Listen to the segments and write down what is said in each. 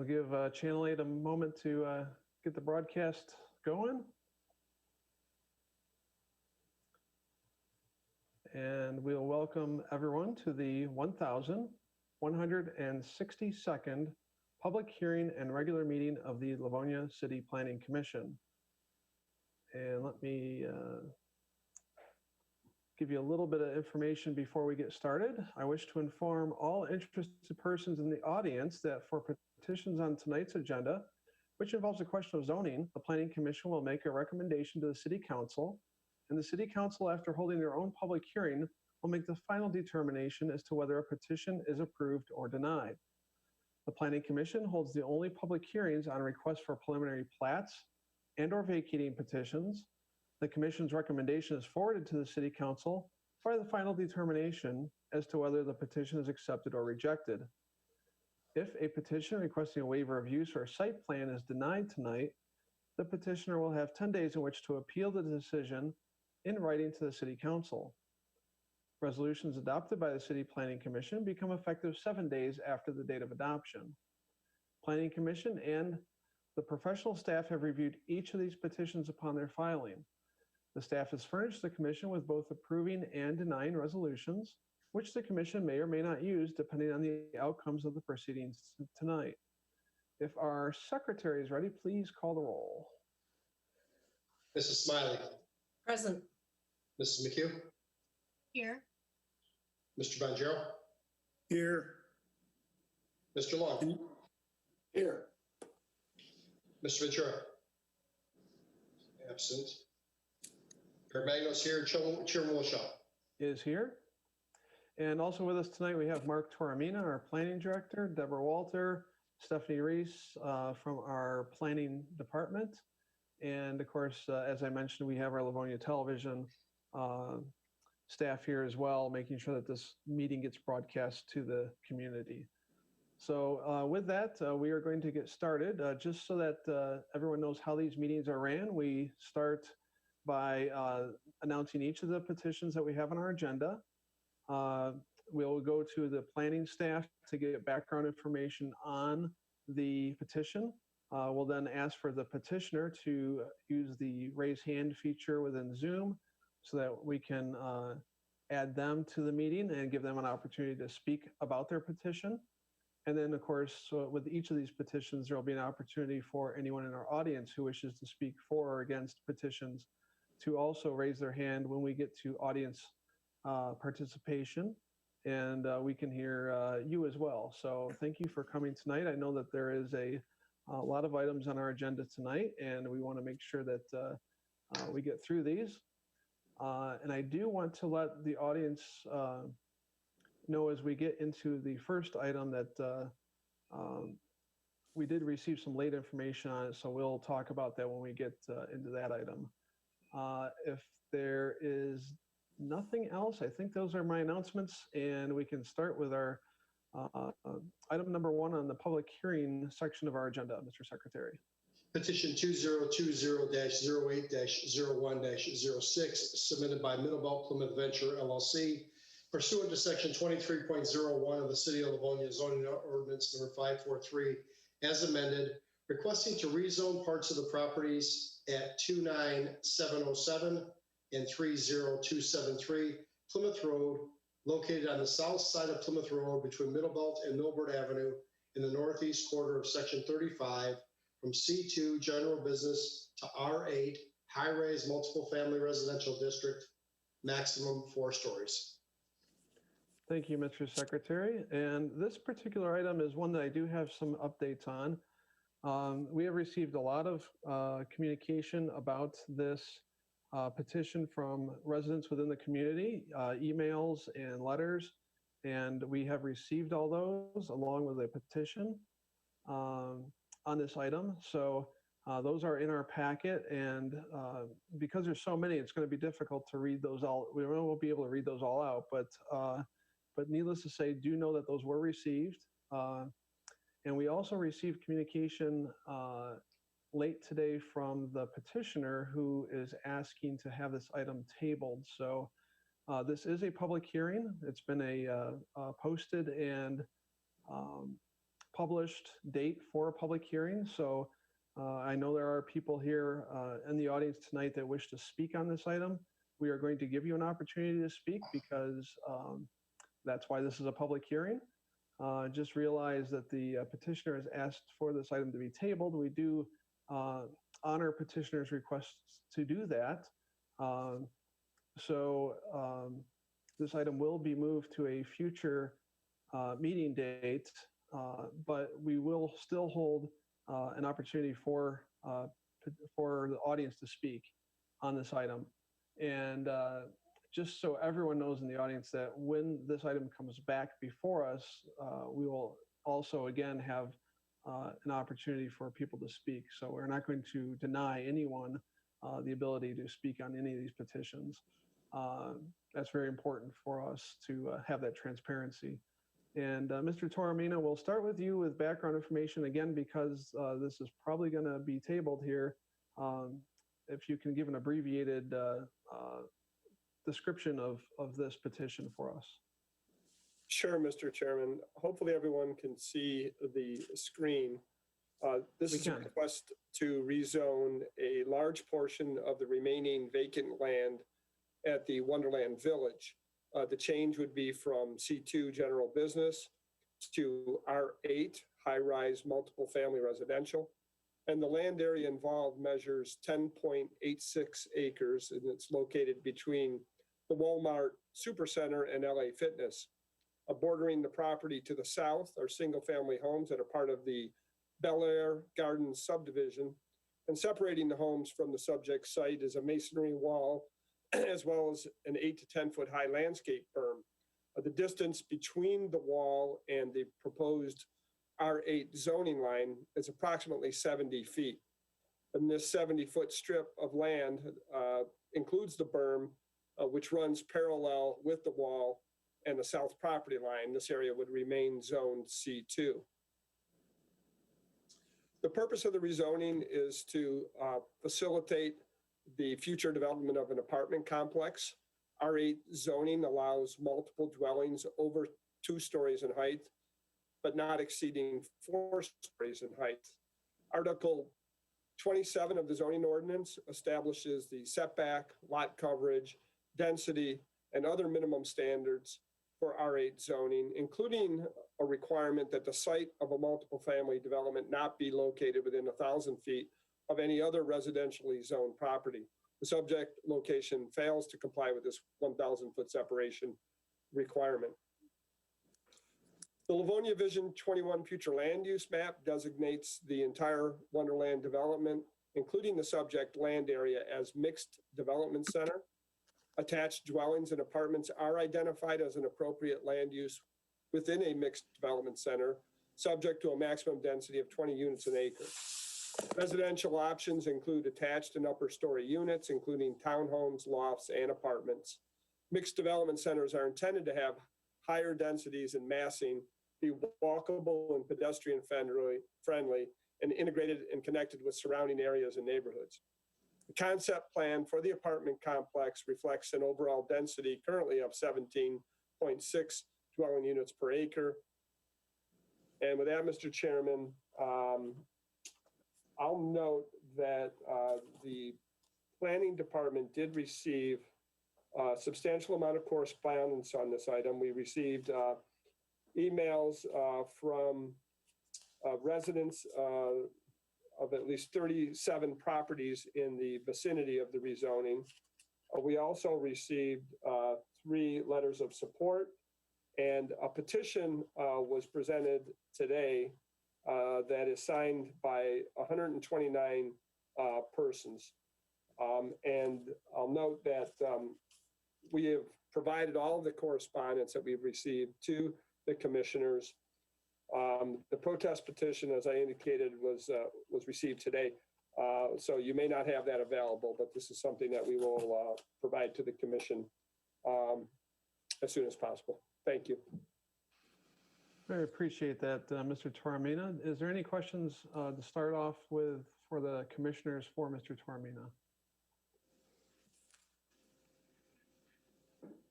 We'll give Channel 8 a moment to get the broadcast going. And we'll welcome everyone to the 1162nd public hearing and regular meeting of the Livonia City Planning Commission. And let me give you a little bit of information before we get started. I wish to inform all interested persons in the audience that for petitions on tonight's agenda, which involves a question of zoning, the Planning Commission will make a recommendation to the City Council, and the City Council, after holding their own public hearing, will make the final determination as to whether a petition is approved or denied. The Planning Commission holds the only public hearings on requests for preliminary plats and or vacating petitions. The Commission's recommendation is forwarded to the City Council for the final determination as to whether the petition is accepted or rejected. If a petition requesting a waiver of use or site plan is denied tonight, the petitioner will have 10 days in which to appeal the decision in writing to the City Council. Resolutions adopted by the City Planning Commission become effective 7 days after the date of adoption. Planning Commission and the professional staff have reviewed each of these petitions upon their filing. The staff has furnished the Commission with both approving and denying resolutions, which the Commission may or may not use depending on the outcomes of the proceedings tonight. If our Secretary is ready, please call the roll. Mrs. Smiley. Present. Mrs. McHugh. Here. Mr. Bonjero. Here. Mr. Long. Here. Mr. Ventura. Absent. Mayor Magnos here. Chairman Wilshaw Is here. And also with us tonight, we have Mark Toramina, our Planning Director, Deborah Walter, Stephanie Reese from our Planning Department. And of course, as I mentioned, we have our Livonia Television staff here as well, making sure that this meeting gets broadcast to the community. So with that, we are going to get started. Just so that everyone knows how these meetings are ran, we start by announcing each of the petitions that we have on our agenda. We'll go to the planning staff to get background information on the petition. We'll then ask for the petitioner to use the raise hand feature within Zoom so that we can add them to the meeting and give them an opportunity to speak about their petition. And then, of course, with each of these petitions, there will be an opportunity for anyone in our audience who wishes to speak for or against petitions to also raise their hand when we get to audience participation, and we can hear you as well. So thank you for coming tonight. I know that there is a lot of items on our agenda tonight, and we want to make sure that we get through these. And I do want to let the audience know as we get into the first item that we did receive some late information on it, so we'll talk about that when we get into that item. If there is nothing else, I think those are my announcements, and we can start with our item number 1 on the public hearing section of our agenda, Mr. Secretary. Petition 2020-08-01-06, submitted by Middlebelt Plymouth Venture LLC, pursuant to Section 23.01 of the City of Livonia Zoning Ordinance Number 543, as amended, requesting to rezone parts of the properties at 29707 and 30273 Plymouth Road, located on the south side of Plymouth Road between Middlebelt and Milbert Avenue in the northeast quarter of Section 35, from C2 General Business to R8 High-Rise Multiple Family Residential District, maximum 4 stories. Thank you, Mr. Secretary. And this particular item is one that I do have some updates on. We have received a lot of communication about this petition from residents within the community, emails and letters, and we have received all those along with a petition on this item. So those are in our packet, and because there's so many, it's going to be difficult to read those all. We won't be able to read those all out, but needless to say, do know that those were received. And we also received communication late today from the petitioner who is asking to have this item tabled. So this is a public hearing. It's been posted and published date for a public hearing. So I know there are people here in the audience tonight that wish to speak on this item. We are going to give you an opportunity to speak because that's why this is a public hearing. Just realize that the petitioner has asked for this item to be tabled. We do honor petitioner's requests to do that. This item will be moved to a future meeting date, but we will still hold an opportunity for the audience to speak on this item. And just so everyone knows in the audience that when this item comes back before us, we will also again have an opportunity for people to speak. So we're not going to deny anyone the ability to speak on any of these petitions. That's very important for us to have that transparency. And Mr. Toromina, we'll start with you with background information again, because this is probably going to be tabled here. If you can give an abbreviated description of this petition for us. Sure, Mr. Chairman. Hopefully everyone can see the screen. This is a request to rezone a large portion of the remaining vacant land at the Wonderland Village. The change would be from C2 general business to R8 high-rise multiple family residential. And the land area involved measures 10.86 acres, and it's located between the Walmart Supercenter and LA Fitness. Bordering the property to the south are single-family homes that are part of the Bel Air Gardens subdivision, and separating the homes from the subject site is a masonry wall, as well as an 8 to 10 foot high landscape berm. The distance between the wall and the proposed R8 zoning line is approximately 70 feet. And this 70-foot strip of land includes the berm, which runs parallel with the wall and the south property line. This area would remain zoned C2. The purpose of the rezoning is to facilitate the future development of an apartment complex. R8 zoning allows multiple dwellings over 2 stories in height, but not exceeding 4 stories in height. Article 27 of the zoning ordinance establishes the setback, lot coverage, density, and other minimum standards for R8 zoning, including a requirement that the site of a multiple family development not be located within 1,000 feet of any other residentially zoned property. The subject location fails to comply with this 1,000-foot separation requirement. The Livonia Vision 21 future land use map designates the entire Wonderland development, including the subject land area, as mixed development center. Attached dwellings and apartments are identified as an appropriate land use within a mixed development center, subject to a maximum density of 20 units an acre. Residential options include attached and upper story units, including townhomes, lofts, and apartments. Mixed development centers are intended to have higher densities and massing, be walkable and pedestrian friendly, and integrated and connected with surrounding areas and neighborhoods. The concept plan for the apartment complex reflects an overall density currently of 17.6 dwelling units per acre. And with that, Mr. Chairman, I'll note that the planning department did receive a substantial amount of correspondence on this item. We received emails from residents of at least 37 properties in the vicinity of the rezoning. We also received 3 letters of support, and a petition was presented today that is signed by 129 persons. And I'll note that we have provided all of the correspondence that we've received to the commissioners. The protest petition, as I indicated, was received today. So you may not have that available, but this is something that we will provide to the commission as soon as possible. Thank you. I appreciate that, Mr. Toromina. Is there any questions to start off with for the commissioners for Mr. Toromina?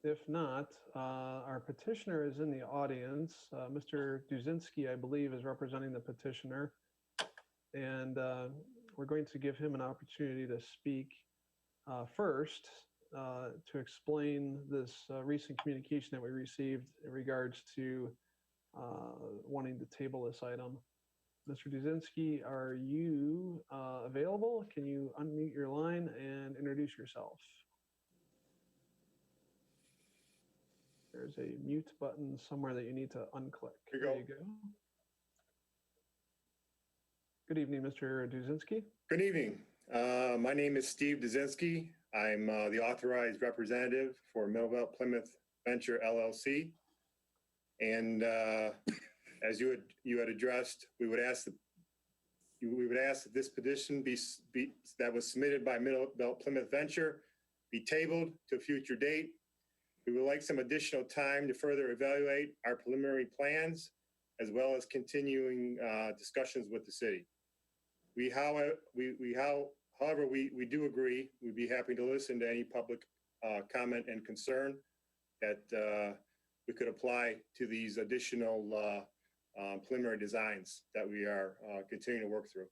If not, our petitioner is in the audience. Mr. Duzinski, I believe, is representing the petitioner. And we're going to give him an opportunity to speak first to explain this recent communication that we received in regards to wanting to table this item. Mr. Duzinski, are you available? Can you unmute your line and introduce yourself? There's a mute button somewhere that you need to unclick. There you go. Good evening, Mr. Duzinski. Good evening. My name is Steve Duzinski. I'm the authorized representative for Millville Plymouth Venture LLC. And as you had addressed, we would ask that this petition that was submitted by Millville Plymouth Venture be tabled to a future date. We would like some additional time to further evaluate our preliminary plans, as well as continuing discussions with the city. However, we do agree, we'd be happy to listen to any public comment and concern that we could apply to these additional preliminary designs that we are continuing to work through.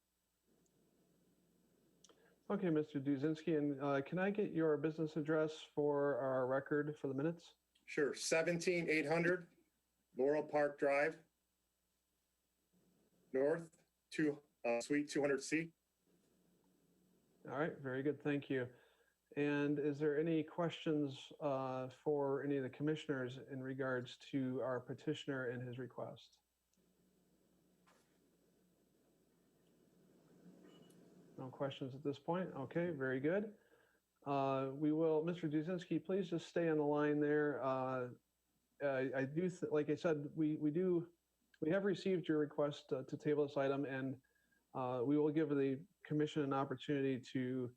Okay, Mr. Duzinski, and can I get your business address for our record for the minutes? Sure, 17800 Laurel Park Drive, North, Suite 200C. All right, very good, thank you. And is there any questions for any of the commissioners in regards to our petitioner and his request? No questions at this point. Okay, very good. We will, Mr. Duzinski, please just stay on the line there. I do, like I said, we have received your request to table this item, and we will give the commission an opportunity to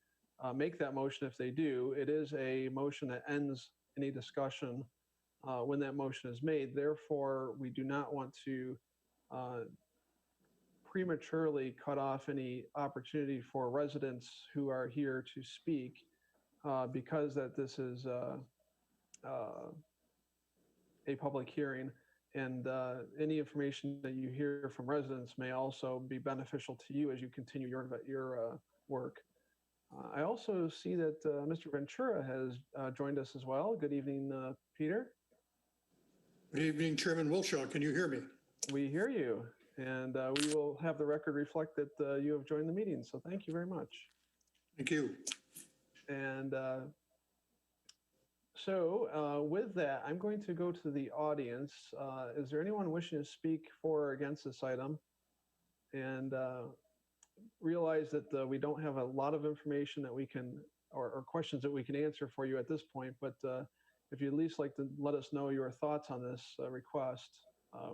make that motion if they do. It is a motion that ends any discussion when that motion is made. Therefore, we do not want to prematurely cut off any opportunity for residents who are here to speak because that this is a public hearing, and any information that you hear from residents may also be beneficial to you as you continue your work. I also see that Mr. Ventura has joined us as well. Good evening, Peter. Good evening, Chairman Wilshaw. Can you hear me? We hear you, and we will have the record reflect that you have joined the meeting. So thank you very much. Thank you. And so with that, I'm going to go to the audience. Is there anyone wishing to speak for or against this item? And realize that we don't have a lot of information that we can, or questions that we can answer for you at this point, but if you'd at least like to let us know your thoughts on this request,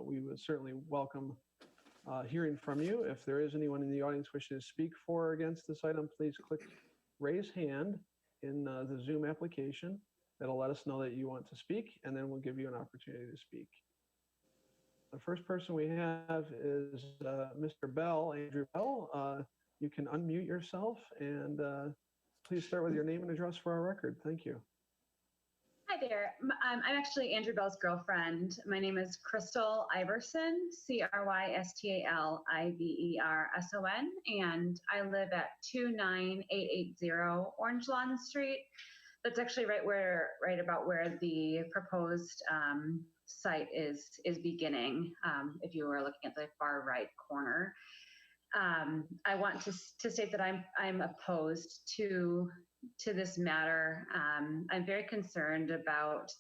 we would certainly welcome hearing from you. If there is anyone in the audience wishing to speak for or against this item, please click raise hand in the Zoom application. That'll let us know that you want to speak, and then we'll give you an opportunity to speak. The first person we have is Mr. Bell, Andrew Bell. You can unmute yourself and please start with your name and address for our record. Thank you. Hi there. I'm actually Andrew Bell's girlfriend. My name is Crystal IVerson, CrystalIverson, and I live at 29880 Orange Lawn Street. That's actually right about where the proposed site is beginning. If you were looking at the far right corner, I want to state that I'm opposed to this matter. I'm very concerned about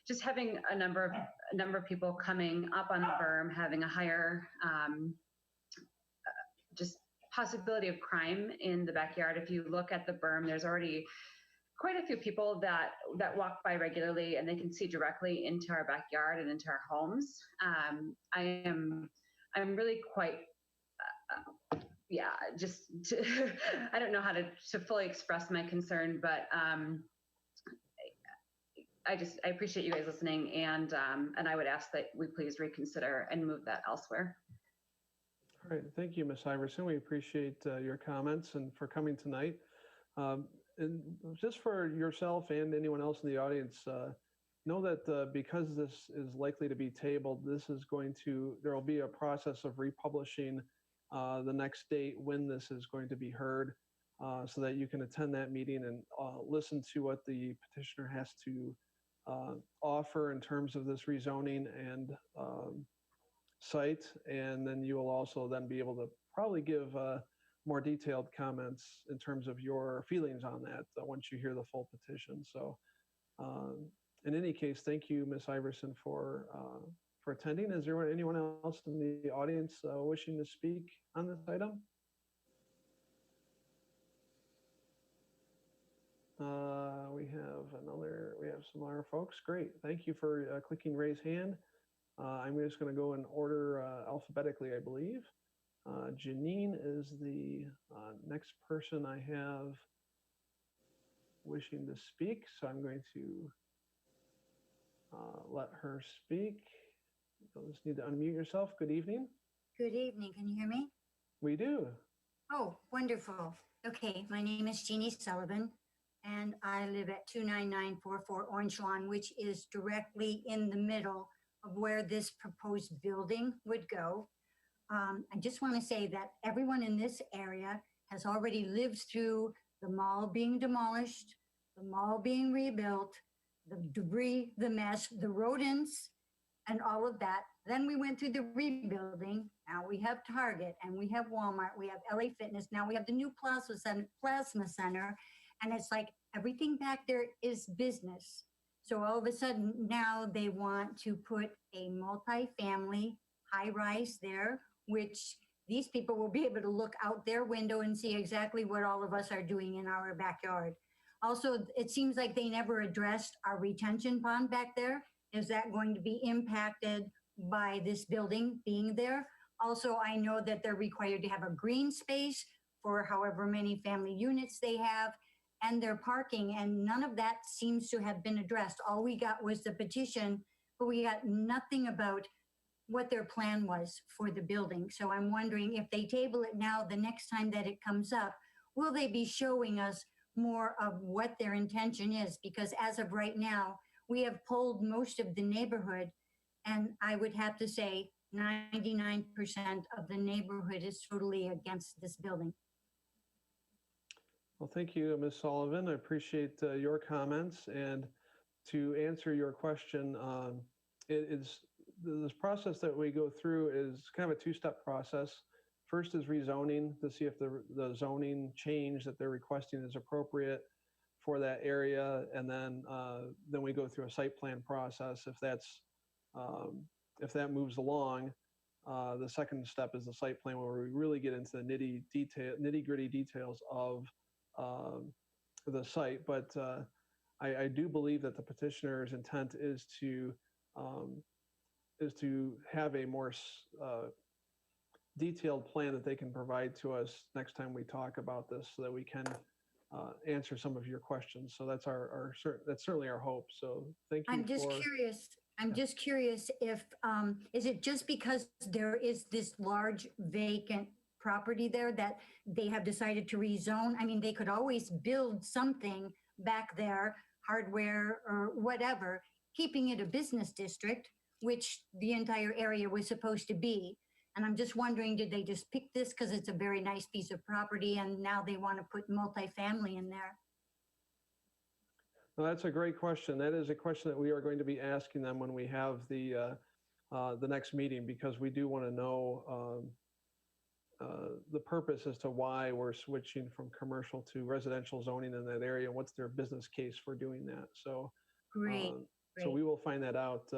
just having a number of people coming up on the berm, having a higher just possibility of crime in the backyard. If you look at the berm, there's already quite a few people that walk by regularly, and they can see directly into our backyard and into our homes. I'm really quite I don't know how to fully express my concern, but I appreciate you guys listening, and I would ask that we please reconsider and move that elsewhere. All right, thank you, Ms. Iverson. We appreciate your comments and for coming tonight. and just for yourself and anyone else in the audience, know that because this is likely to be tabled, there will be a process of republishing the next date when this is going to be heard, so that you can attend that meeting and listen to what the petitioner has to offer in terms of this rezoning and site. And then you will also then be able to probably give more detailed comments in terms of your feelings on that once you hear the full petition. So in any case, thank you, Ms. IVerson, for attending. Is there anyone else in the audience wishing to speak on this item? We have some other folks. Great. Thank you for clicking raise hand. I'm just going to go in order alphabetically, I believe. Janine is the next person I have wishing to speak, so I'm going to let her speak. You'll just need to unmute yourself. Good evening. Good evening. Can you hear me? We do. Oh, wonderful. Okay, my name is Jeannie Sullivan, and I live at 29944 Orange Lawn, which is directly in the middle of where this proposed building would go. I just want to say that everyone in this area has already lived through the mall being demolished, the mall being rebuilt, the debris, the mess, the rodents, and all of that. Then we went through the rebuilding. Now we have Target and we have Walmart, we have LA Fitness. Now we have the new Plasma Center. And it's like everything back there is business. So all of a sudden now they want to put a multi-family high-rise there, which these people will be able to look out their window and see exactly what all of us are doing in our backyard. Also, it seems like they never addressed our retention pond back there. Is that going to be impacted by this building being there? Also, I know that they're required to have a green space for however many family units they have and their parking, and none of that seems to have been addressed. All we got was the petition, but we got nothing about what their plan was for the building. So I'm wondering if they table it now, the next time that it comes up, will they be showing us more of what their intention is? Because as of right now, we have polled most of the neighborhood, and I would have to say 99% of the neighborhood is totally against this building. Well, thank you, Ms. Sullivan. I appreciate your comments. And to answer your question, this process that we go through is kind of a two-step process. First is rezoning to see if the zoning change that they're requesting is appropriate for that area, and then we go through a site plan process. If that moves along, the second step is the site plan, where we really get into the nitty-gritty details of the site. But I do believe that the petitioner's intent is to have a more detailed plan that they can provide to us next time we talk about this, so that we can answer some of your questions. So that's that's certainly our hope. So thank you. I'm just curious if, is it just because there is this large vacant property there that they have decided to rezone? I mean, they could always build something back there, hardware or whatever, keeping it a business district, which the entire area was supposed to be. And I'm just wondering, did they just pick this because it's a very nice piece of property and now they want to put multifamily in there? Well, that's a great question. That is a question that we are going to be asking them when we have the next meeting, because we do want to know the purpose as to why we're switching from commercial to residential zoning in that area, and what's their business case for doing that. So, Great. So we will find that out.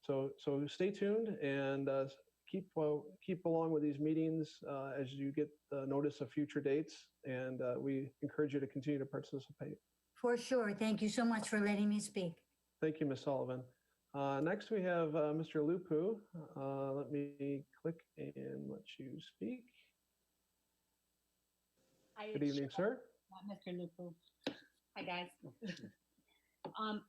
So stay tuned and keep along with these meetings as you get notice of future dates, and we encourage you to continue to participate. For sure. Thank you so much for letting me speak. Thank you, Ms. Sullivan. Next, we have Mr. Lupu. Let me click and let you speak. Good evening, sir. Mr. Lupu. Hi, guys. I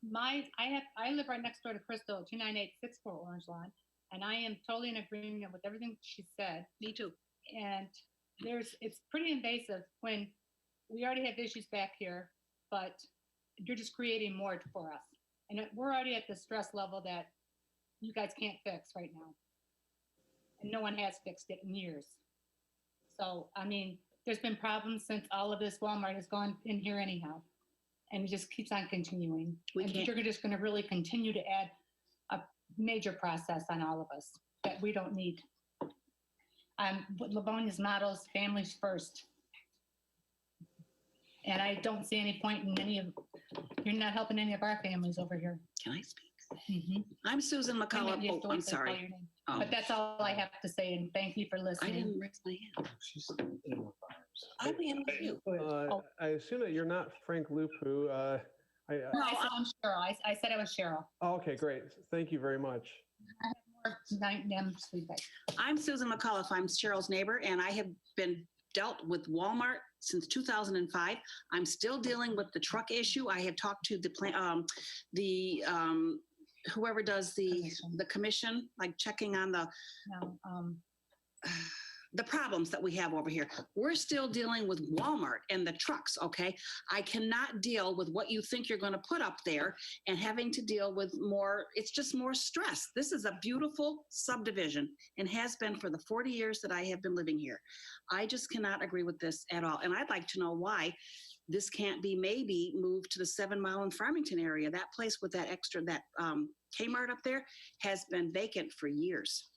live right next door to Crystal, 29864 Orange Lawn, and I am totally in agreement with everything she said. Me too. And it's pretty invasive when we already have issues back here, but you're just creating more for us. And we're already at the stress level that you guys can't fix right now. And no one has fixed it in years. So, I mean, there's been problems since all of this Walmart has gone in here anyhow. And it just keeps on continuing. And you're just going to really continue to add a major process on all of us that we don't need. Livonia's motto is families first. And I don't see any point in you're not helping any of our families over here. Can I speak? Mm-hmm. I'm Susan McConnell. You have to Oh, wait I'm till I call sorry. your name. Oh. But that's all I have to say, and thank you for I listening. didn't raise my hand. I'll be in with you. I assume that you're not Frank Lupu. No, I'm Cheryl. I said I was Cheryl. Oh, okay, great. Thank you very much. I'm Susan McCullough. I'm Cheryl's neighbor, and I have been dealt with Walmart since 2005. I'm still dealing with the truck issue. I have talked to whoever does the commission, like checking on the problems that we have over here. We're still dealing with Walmart and the trucks, okay? I cannot deal with what you think you're gonna put up there and having to deal with more, it's just more stress. This is a beautiful subdivision and has been for the 40 years that I have been living here. I just cannot agree with this at all. And I'd like to know why this can't be maybe moved to the 7 Mile and Farmington area. That place with that Kmart up there has been vacant for years.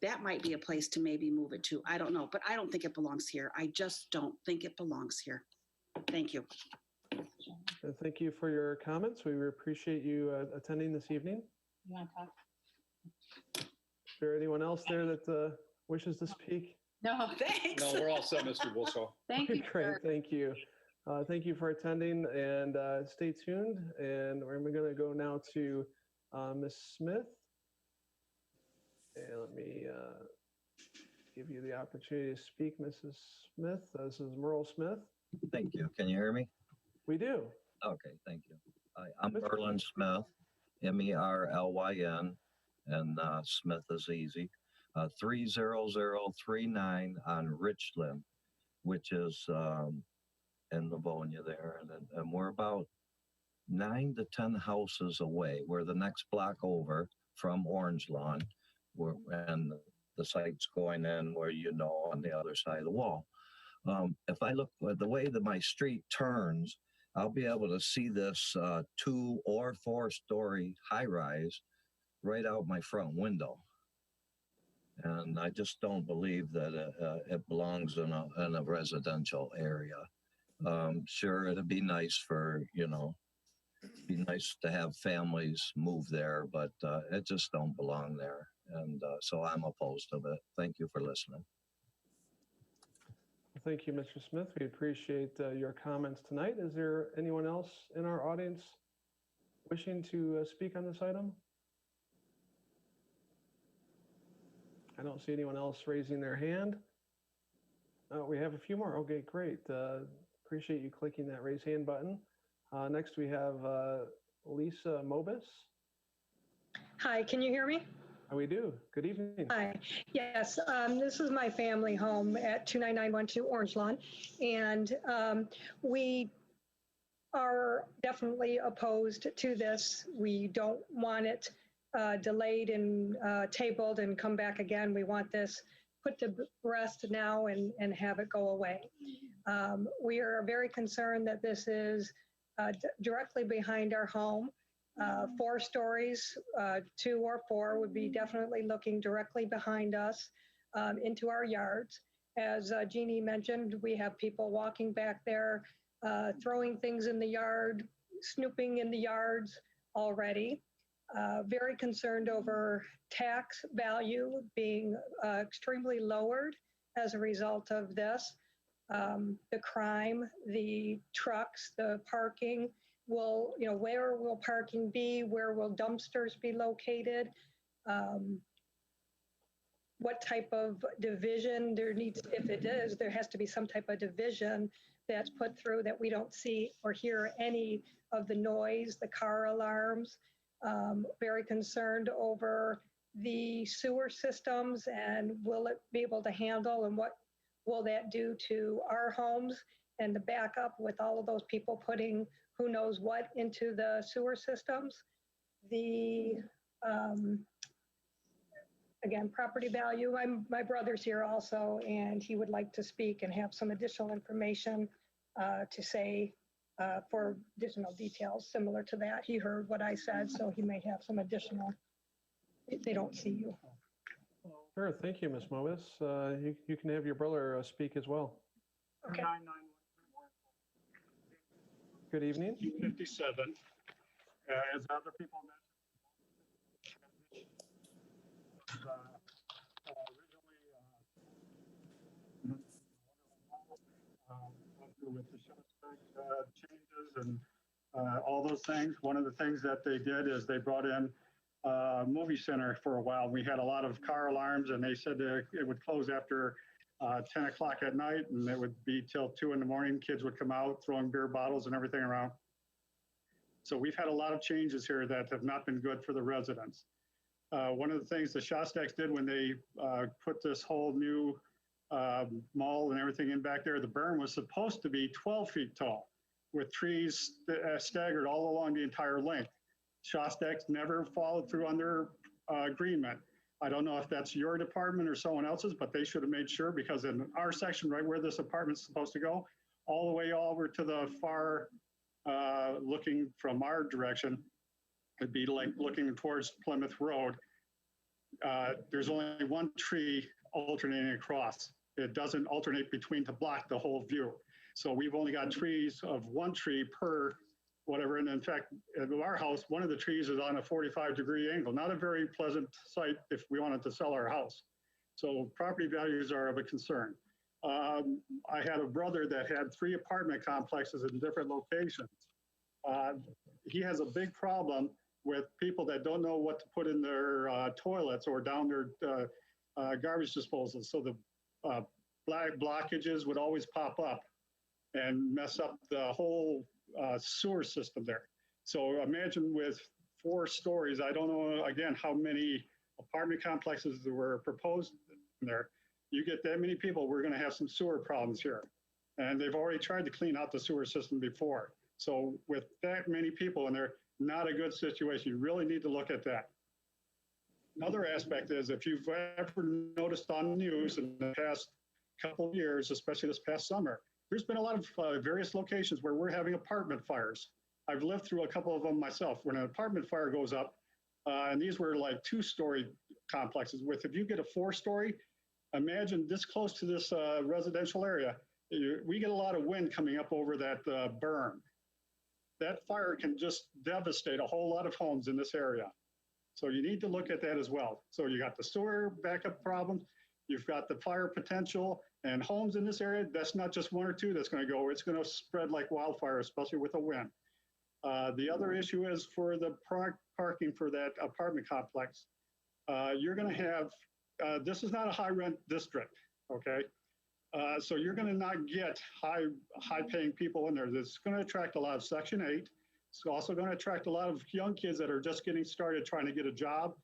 That might be a place to maybe move it to. I don't know, but I don't think it belongs here. I just don't think it belongs here. Thank you. Thank you for your comments. We appreciate you attending this evening. You want to talk? Is there anyone else there that wishes to speak? No, Thanks. No, we're all set, Mr. Wilshaw. thank you. Great, sir. thank you. Thank you for attending, and stay tuned. And we're going to go now to Ms. Smith. And let me give you the opportunity to speak, Mrs. Smith. This is Merle Smith. Thank you. Can you hear me? We do. Okay, thank you. I'm Mr. Merlin Smith, Merlyn, and Smith is easy. 30039 on Richland, which is in Livonia there. And we're about 9 to 10 houses away. We're the next block over from Orange Lawn, and the site's going in where on the other side of the wall. If I look at the way that my street turns, I'll be able to see this 2 or 4 story high rise right out my front window. And I just don't believe that it belongs in a residential area. Sure, it'd be nice be nice to have families move there, but it just don't belong there. And so I'm opposed to it. Thank you for listening. Thank you, Mr. Smith. We appreciate your comments tonight. Is there anyone else in our audience wishing to speak on this item? I don't see anyone else raising their hand. We have a few more. Okay, great. Appreciate you clicking that raise hand button. Next, we have Lisa Mobius. Hi, can you hear me? We do. Good evening. Hi. Yes, this is my family home at 29912 Orange Lawn, and we are definitely opposed to this. We don't want it delayed and tabled and come back again. We want this put to rest now and have it go away. We are very concerned that this is directly behind our home. 4 stories, 2 or 4 would be definitely looking directly behind us into our yards. As Jeannie mentioned, we have people walking back there, throwing things in the yard, snooping in the yards already. Very concerned over tax value being extremely lowered as a result of this. The crime, the trucks, the parking, where will parking be? Where will dumpsters be located? What type of division there needs, if it is, there has to be some type of division that's put through that we don't see or hear any of the noise, the car alarms. Very concerned over the sewer systems and will it be able to handle, and what will that do to our homes and the backup with all of those people putting who knows what into the sewer systems. The, again, property value, my brother's here also, and he would like to speak and have some additional information to say for additional details similar to that. He heard what I said, so he may have some additional, they don't see you. Sure, thank you, Ms. Mobius. You can have your brother speak as well. Okay. Good evening. 57, as other people mentioned, originally with the short changes and all those things. One of the things that they did is they brought in a movie center for a while. We had a lot of car alarms, and they said that it would close after 10 o'clock at night, and it would be till 2 in the morning. Kids would come out throwing beer bottles and everything around. So we've had a lot of changes here that have not been good for the residents. One of the things the Shostaks did when they put this whole new mall and everything in back there, the berm was supposed to be 12 feet tall with trees staggered all along the entire length. Shostaks never followed through on their agreement. I don't know if that's your department or someone else's, but they should have made sure, because in our section, right where this apartment's supposed to go, all the way over to the far, looking from our direction, it'd be like looking towards Plymouth Road. There's only one tree alternating across. It doesn't alternate between to block the whole view. So we've only got trees of one tree per whatever. And in fact, at our house, one of the trees is on a 45-degree angle, not a very pleasant sight if we wanted to sell our house. So property values are of a concern. I had a brother that had 3 apartment complexes in different locations. He has a big problem with people that don't know what to put in their toilets or down their garbage disposals. So the black blockages would always pop up and mess up the whole sewer system there. So imagine with 4 stories, I don't know, again, how many apartment complexes that were proposed in there. You get that many people, we're gonna have some sewer problems here. And they've already tried to clean out the sewer system before. So with that many people in there, not a good situation. You really need to look at that. Another aspect is, if you've ever noticed on the news in the past couple of years, especially this past summer, there's been a lot of various locations where we're having apartment fires. I've lived through a couple of them myself. When an apartment fire goes up, and these were like 2-story complexes with, if you get a 4-story, imagine this close to this residential area, we get a lot of wind coming up over that berm. That fire can just devastate a whole lot of homes in this area. So you need to look at that as well. So you got the sewer backup problem, you've got the fire potential, and homes in this area, that's not just 1 or 2 that's going to go, it's going to spread like wildfire, especially with the wind. The other issue is for the parking for that apartment complex. You're going to have, this is not a high rent district, okay? So you're going to not get high paying people in there. That's going to attract a lot of Section 8. It's also going to attract a lot of young kids that are just getting started trying to get a job.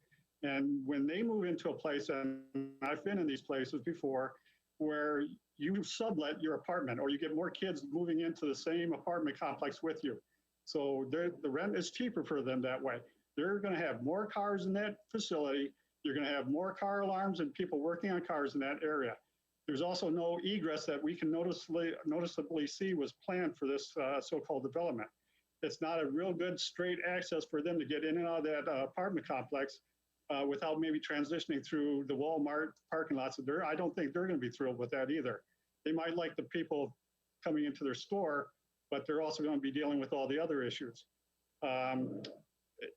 And when they move into a place, and I've been in these places before, where you sublet your apartment or you get more kids moving into the same apartment complex with you. So the rent is cheaper for them that way. They're going to have more cars in that facility. You're going to have more car alarms and people working on cars in that area. There's also no egress that we can noticeably see was planned for this so-called development. It's not a real good straight access for them to get in and out of that apartment complex without maybe transitioning through the Walmart parking lots. I don't think they're going to be thrilled with that either. They might like the people coming into their store, but they're also going to be dealing with all the other issues.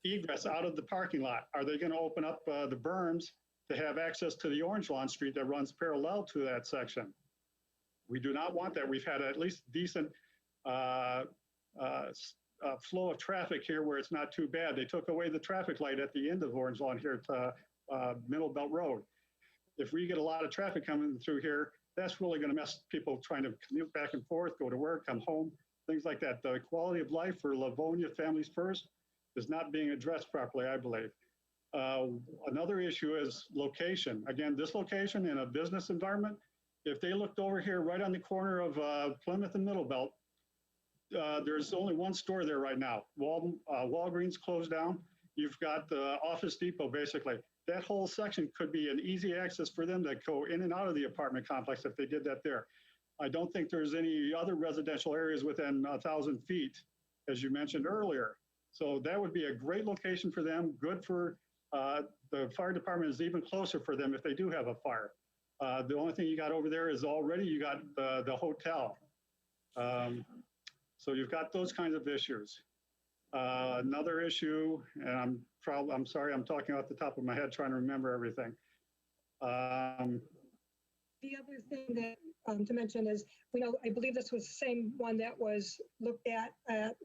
Egress out of the parking lot. Are they going to open up the berms to have access to the Orange Lawn Street that runs parallel to that section? We do not want that. We've had at least decent flow of traffic here where it's not too bad. They took away the traffic light at the end of Orange Lawn here at Middle Belt Road. If we get a lot of traffic coming through here, that's really going to mess people trying to commute back and forth, go to work, come home, things like that. The quality of life for Livonia Families First is not being addressed properly, I believe. Another issue is location. Again, this location in a business environment If they looked over here right on the corner of Plymouth and Middlebelt, there's only one store there right now. Walgreens closed down. You've got the Office Depot, basically. That whole section could be an easy access for them to go in and out of the apartment complex if they did that there. I don't think there's any other residential areas within 1,000 feet, as you mentioned earlier. So that would be a great location for them, good for the fire department is even closer for them if they do have a fire. The only thing you got over there is already you got the hotel. So you've got those kinds of issues. Another issue, and I'm sorry, I'm talking off the top of my head trying to remember everything. The other thing that to mention is, I believe this was the same one that was looked at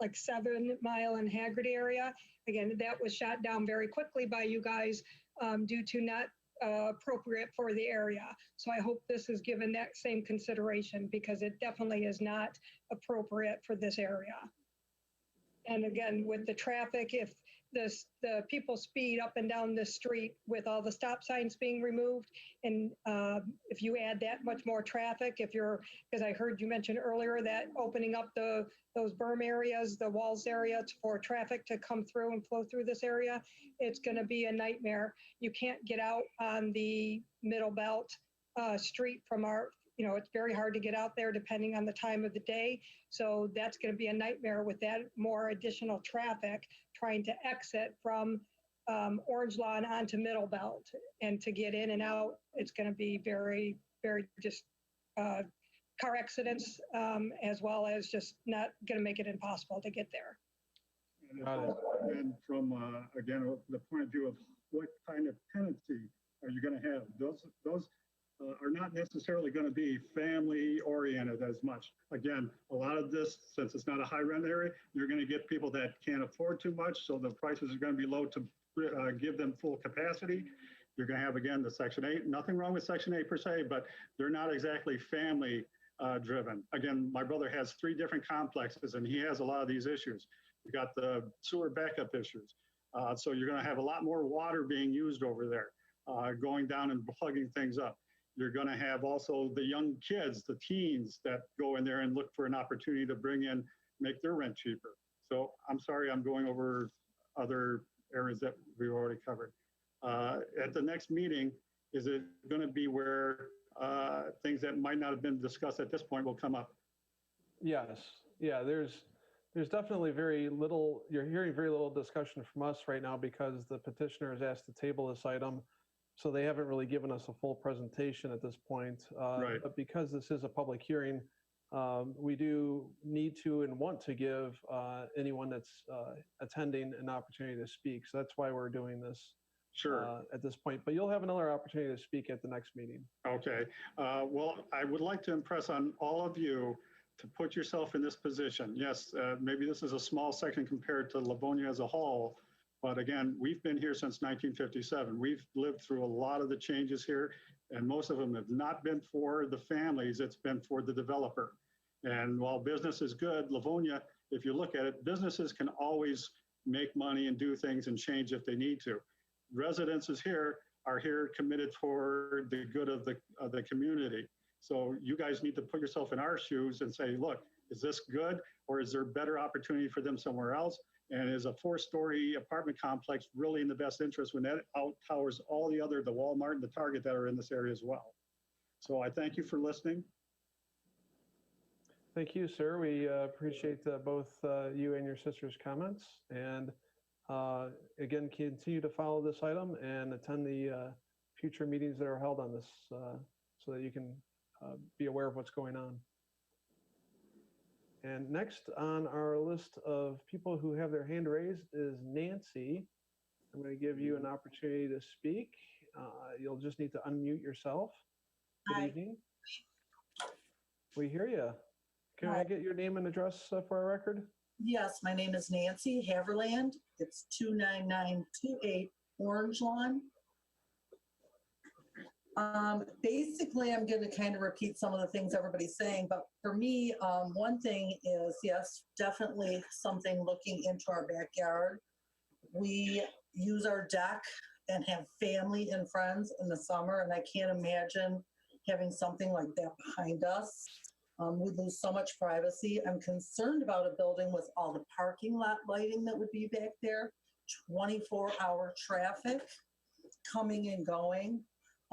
like 7 Mile and Haggard area. Again, that was shot down very quickly by you guys due to not appropriate for the area. So I hope this is given that same consideration because it definitely is not appropriate for this area. And again, with the traffic, if the people speed up and down the street with all the stop signs being removed, and if you add that much more traffic, because I heard you mention earlier that opening up those berm areas, the walls area for traffic to come through and flow through this area, it's going to be a nightmare. You can't get out on the Middle Belt street from it's very hard to get out there depending on the time of the day. So that's going to be a nightmare with that more additional traffic trying to exit from Orange Lawn onto Middle Belt. And to get in and out, it's going to be very, very just car accidents as well as just not going to make it impossible to get there. And from, again, the point of view of what kind of tenancy are you going to have? Those are not necessarily going to be family oriented as much. Again, a lot of this, since it's not a high rent area, you're going to get people that can't afford too much. So the prices are going to be low to give them full capacity. You're going to have, again, the Section 8, nothing wrong with Section 8 per se, but they're not exactly family driven. Again, my brother has 3 different complexes and he has a lot of these issues. You got the sewer backup issues. So you're going to have a lot more water being used over there, going down and plugging things up. You're going to have also the young kids, the teens that go in there and look for an opportunity to make their rent cheaper. So I'm sorry, I'm going over other areas that we've already covered. At the next meeting, is it going to be where things that might not have been discussed at this point will come up? Yes. Yeah, there's definitely very little, you're hearing very little discussion from us right now because the petitioner has asked to table this item. So they haven't really given us a full presentation at this point. Right. But because this is a public hearing, we do need to and want to give anyone that's attending an opportunity to speak. So that's why we're doing this. Sure. At this point. But you'll have another opportunity to speak at the next meeting. Okay. Well, I would like to impress on all of you to put yourself in this position. Yes, maybe this is a small section compared to Livonia as a whole. But again, we've been here since 1957. We've lived through a lot of the changes here, and most of them have not been for the families, it's been for the developer. And while business is good, Livonia, if you look at it, businesses can always make money and do things and change if they need to. Residences here are here committed for the good of the community. So you guys need to put yourself in our shoes and say, look, is this good or is there better opportunity for them somewhere else? And is a 4-story apartment complex really in the best interest when that out-towers all the Walmart and the Target that are in this area as well? So I thank you for listening. Thank you, sir. We appreciate both you and your sister's comments. And again, continue to follow this item and attend the future meetings that are held on this so that you can be aware of what's going on. And next on our list of people who have their hand raised is Nancy. I'm going to give you an opportunity to speak. You'll just need to unmute yourself. Good evening. We hear you. Can I get your name and address for our record? Yes, my name is Nancy Haverland. It's 29928 Orange Lawn. Basically, I'm going to kind of repeat some of the things everybody's saying, but for me, one thing is, yes, definitely something looking into our backyard. We use our deck and have family and friends in the summer, and I can't imagine having something like that behind us. We lose so much privacy. I'm concerned about a building with all the parking lot lighting that would be back there, 24-hour traffic coming and going.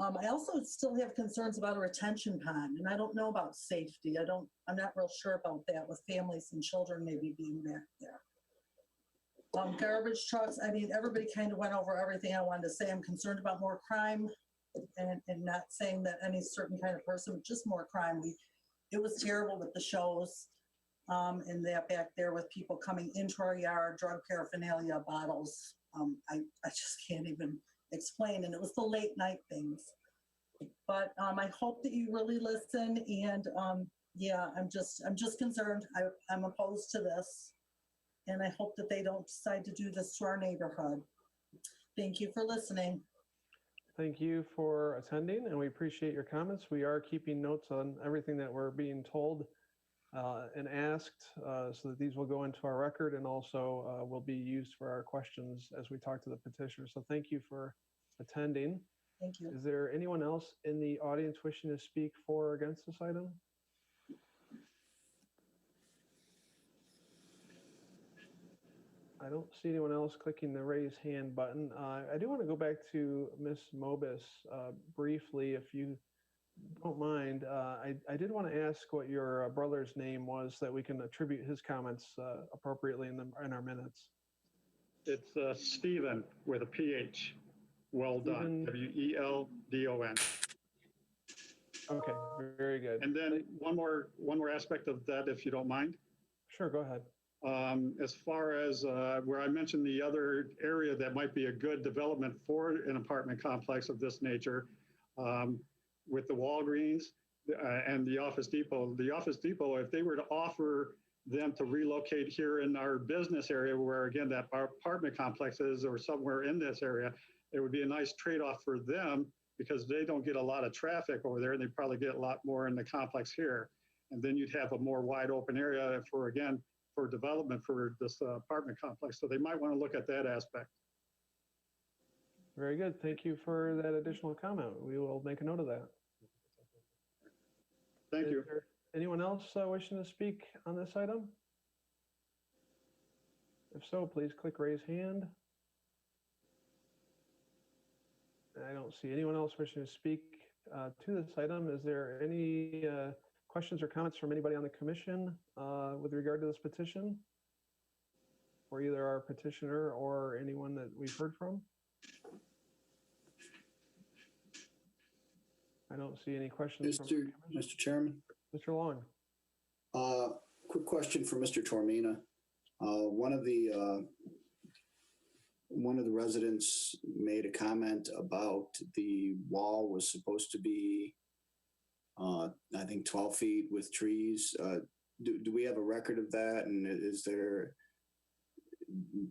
I also still have concerns about a retention pond, and I don't know about safety. I'm not real sure about that with families and children maybe being back there. Garbage trucks, I mean, everybody kind of went over everything I wanted to say. I'm concerned about more crime and not saying that any certain kind of person, but just more crime. It was terrible with the shows and that back there with people coming into our yard, drug paraphernalia, bottles. I just can't even explain. And it was the late night things. But I hope that you really listen. And yeah, I'm just concerned. I'm opposed to this. And I hope that they don't decide to do this to our neighborhood. Thank you for listening. Thank you for attending, and we appreciate your comments. We are keeping notes on everything that we're being told and asked, so that these will go into our record and also will be used for our questions as we talk to the petitioner. So thank you for attending. Thank you. Is there anyone else in the audience wishing to speak for or against this item? I don't see anyone else clicking the raise hand button. I do want to go back to Ms. Mobius briefly, if you don't mind. I did want to ask what your brother's name was, so that we can attribute his comments appropriately in our minutes. It's Stephen with a PH. Well done. W-E-L-D-O-N. Okay, very good. And then one more aspect of that, if you don't mind. Sure, go ahead. As far as where I mentioned the other area that might be a good development for an apartment complex of this nature, with the Walgreens and the Office Depot. The Office Depot, if they were to offer them to relocate here in our business area, where again that apartment complex is, or somewhere in this area, it would be a nice trade-off for them, because they don't get a lot of traffic over there, and they probably get a lot more in the complex here. And then you'd have a more wide open area for development for this apartment complex. So they might want to look at that aspect. Very good. Thank you for that additional comment. We will make a note of that. Thank you. Is there anyone else wishing to speak on this item? If so, please click raise hand. I don't see anyone else wishing to speak to this item. Is there any questions or comments from anybody on the commission with regard to this petition, for either our petitioner or anyone that we've heard from? I don't see any questions. Mr. Chairman. Mr. Long. Quick question for Mr. Tormina. One of the residents made a comment about the wall was supposed to be, I think 12 feet with trees. Do we have a record of that? And is there,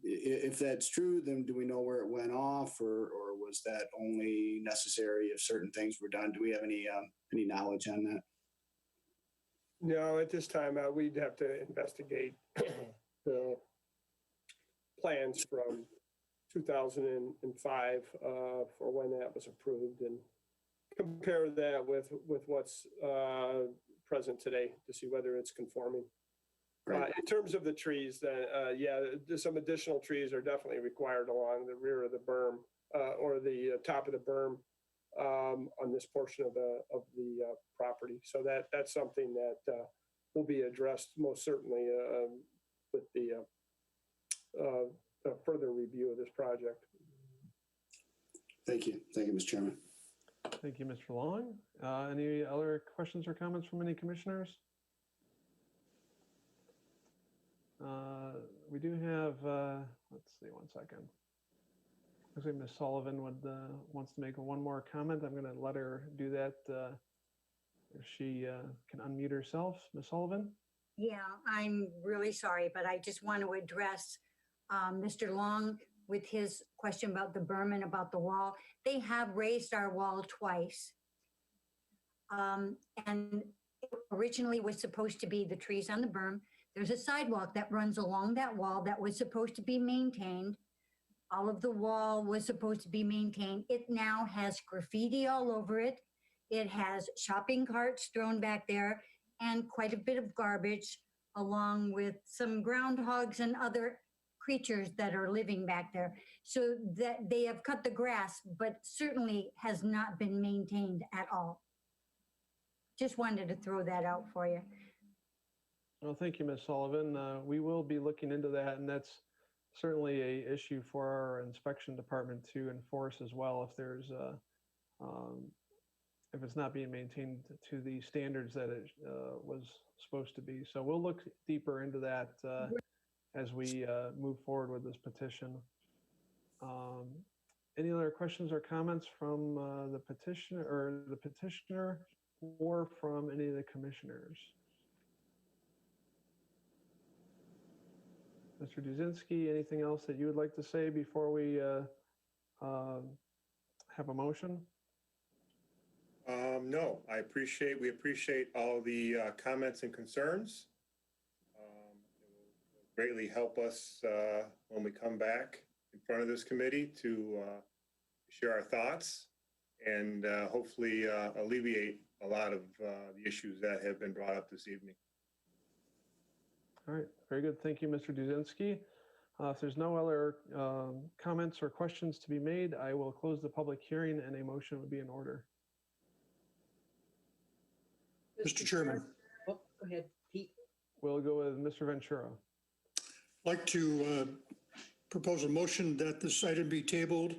if that's true, then do we know where it went off, or was that only necessary if certain things were done? Do we have any knowledge on that? No, at this time, we'd have to investigate the plans from 2005 for when that was approved, and compare that with what's present today to see whether it's conforming. Right. In terms of the trees, yeah, some additional trees are definitely required along the rear of the berm or the top of the berm on this portion of the property. So that's something that will be addressed most certainly with the further review of this project. Thank you. Thank you, Mr. Chairman. Thank you, Mr. Long. Any other questions or comments from any commissioners? We do have, let's see, one second. Looks like Ms. Sullivan wants to make one more comment. I'm going to let her do that if she can unmute herself. Ms. Sullivan? Yeah, I'm really sorry, but I just want to address Mr. Long with his question about the berm and about the wall. They have raised our wall twice. And it originally was supposed to be the trees on the berm. There's a sidewalk that runs along that wall that was supposed to be maintained. All of the wall was supposed to be maintained. It now has graffiti all over it. It has shopping carts thrown back there and quite a bit of garbage, along with some groundhogs and other creatures that are living back there. So that they have cut the grass, but certainly has not been maintained at all. Just wanted to throw that out for you. Well, thank you, Ms. Sullivan. We will be looking into that, and that's certainly a issue for our inspection department to enforce as well if there's if it's not being maintained to the standards that it was supposed to be. So we'll look deeper into that as we move forward with this petition. Any other questions or comments from the petitioner or from any of the commissioners? Mr. Duzinski, anything else that you would like to say before we have a motion? No, we appreciate all the comments and concerns. It will greatly help us when we come back in front of this committee to share our thoughts and hopefully alleviate a lot of the issues that have been brought up this evening. All right, very good. Thank you, Mr. Duzinski. If there's no other comments or questions to be made, I will close the public hearing and a motion would be in order. Mr. Chairman. Oh, go ahead, Pete. We'll go with Mr. Ventura. I'd like to propose a motion that this item be tabled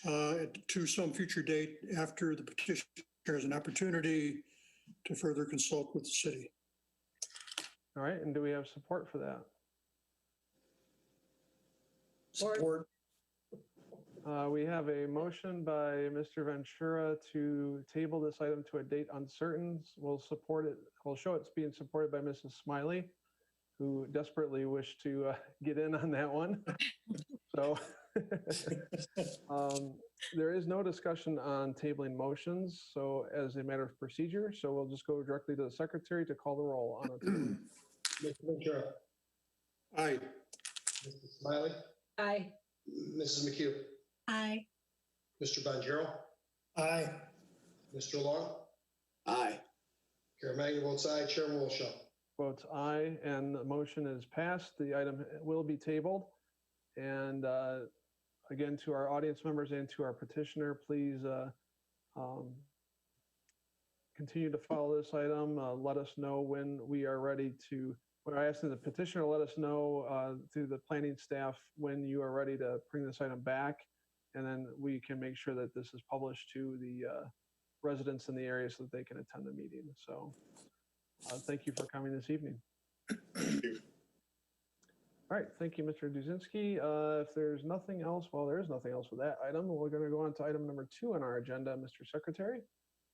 to some future date after the petitioner has an opportunity to further consult with the city. All right, and do we have support for that? Support. We have a motion by Mr. Ventura to table this item to a date uncertain. We'll support it. We'll show it's being supported by Mrs. Smiley, who desperately wished to get in on that one. So there is no discussion on tabling motions. So as a matter of procedure, so we'll just go directly to the secretary to call the roll on it. Mr. Ventura. Aye. Mrs. Smiley. Aye. Mrs. McHugh. Aye. Mr. Bonjero. Aye. Mr. Long. Aye. Caremagna votes aye. Chairman Wilshaw. Votes aye, and the motion is passed. The item will be tabled. And again, to our audience members and to our petitioner, please continue to follow this item. Let us know when we are ready to, when I ask the petitioner, let us know through the planning staff when you are ready to bring this item back. And then we can make sure that this is published to the residents in the area so that they can attend the meeting. So thank you for coming this evening. All right, thank you, Mr. Duzinski. If there's nothing else, well, there is nothing else with that item. We're going to go on to item number 2 on our agenda, Mr. Secretary.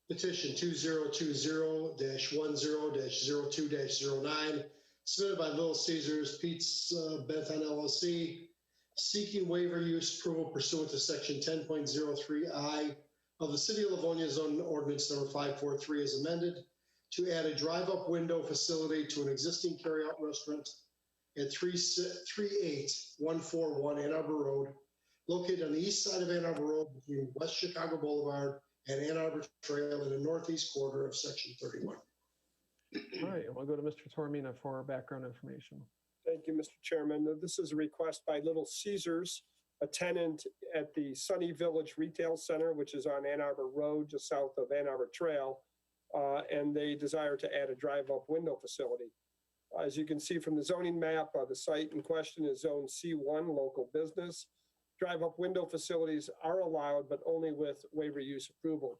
Petition 2020-10-02-09, submitted by Little Caesars Pizza Bentham LLC, seeking waiver use approval pursuant to section 10.03I of the City of Livonia Zoning Ordinance number 543 as amended to add a drive-up window facility to an existing carryout restaurant at 38141 Ann Arbor Road, located on the east side of Ann Arbor Road between West Chicago Boulevard and Ann Arbor Trail in the northeast quarter of section 31. All right, we'll go to Mr. Tormina for background information. Thank you, Mr. Chairman. This is a request by Little Caesars, a tenant at the Sunny Village Retail Center, which is on Ann Arbor Road, just south of Ann Arbor Trail, and they desire to add a drive-up window facility. As you can see from the zoning map, the site in question is Zone C1, local business. Drive-up window facilities are allowed, but only with waiver use approval.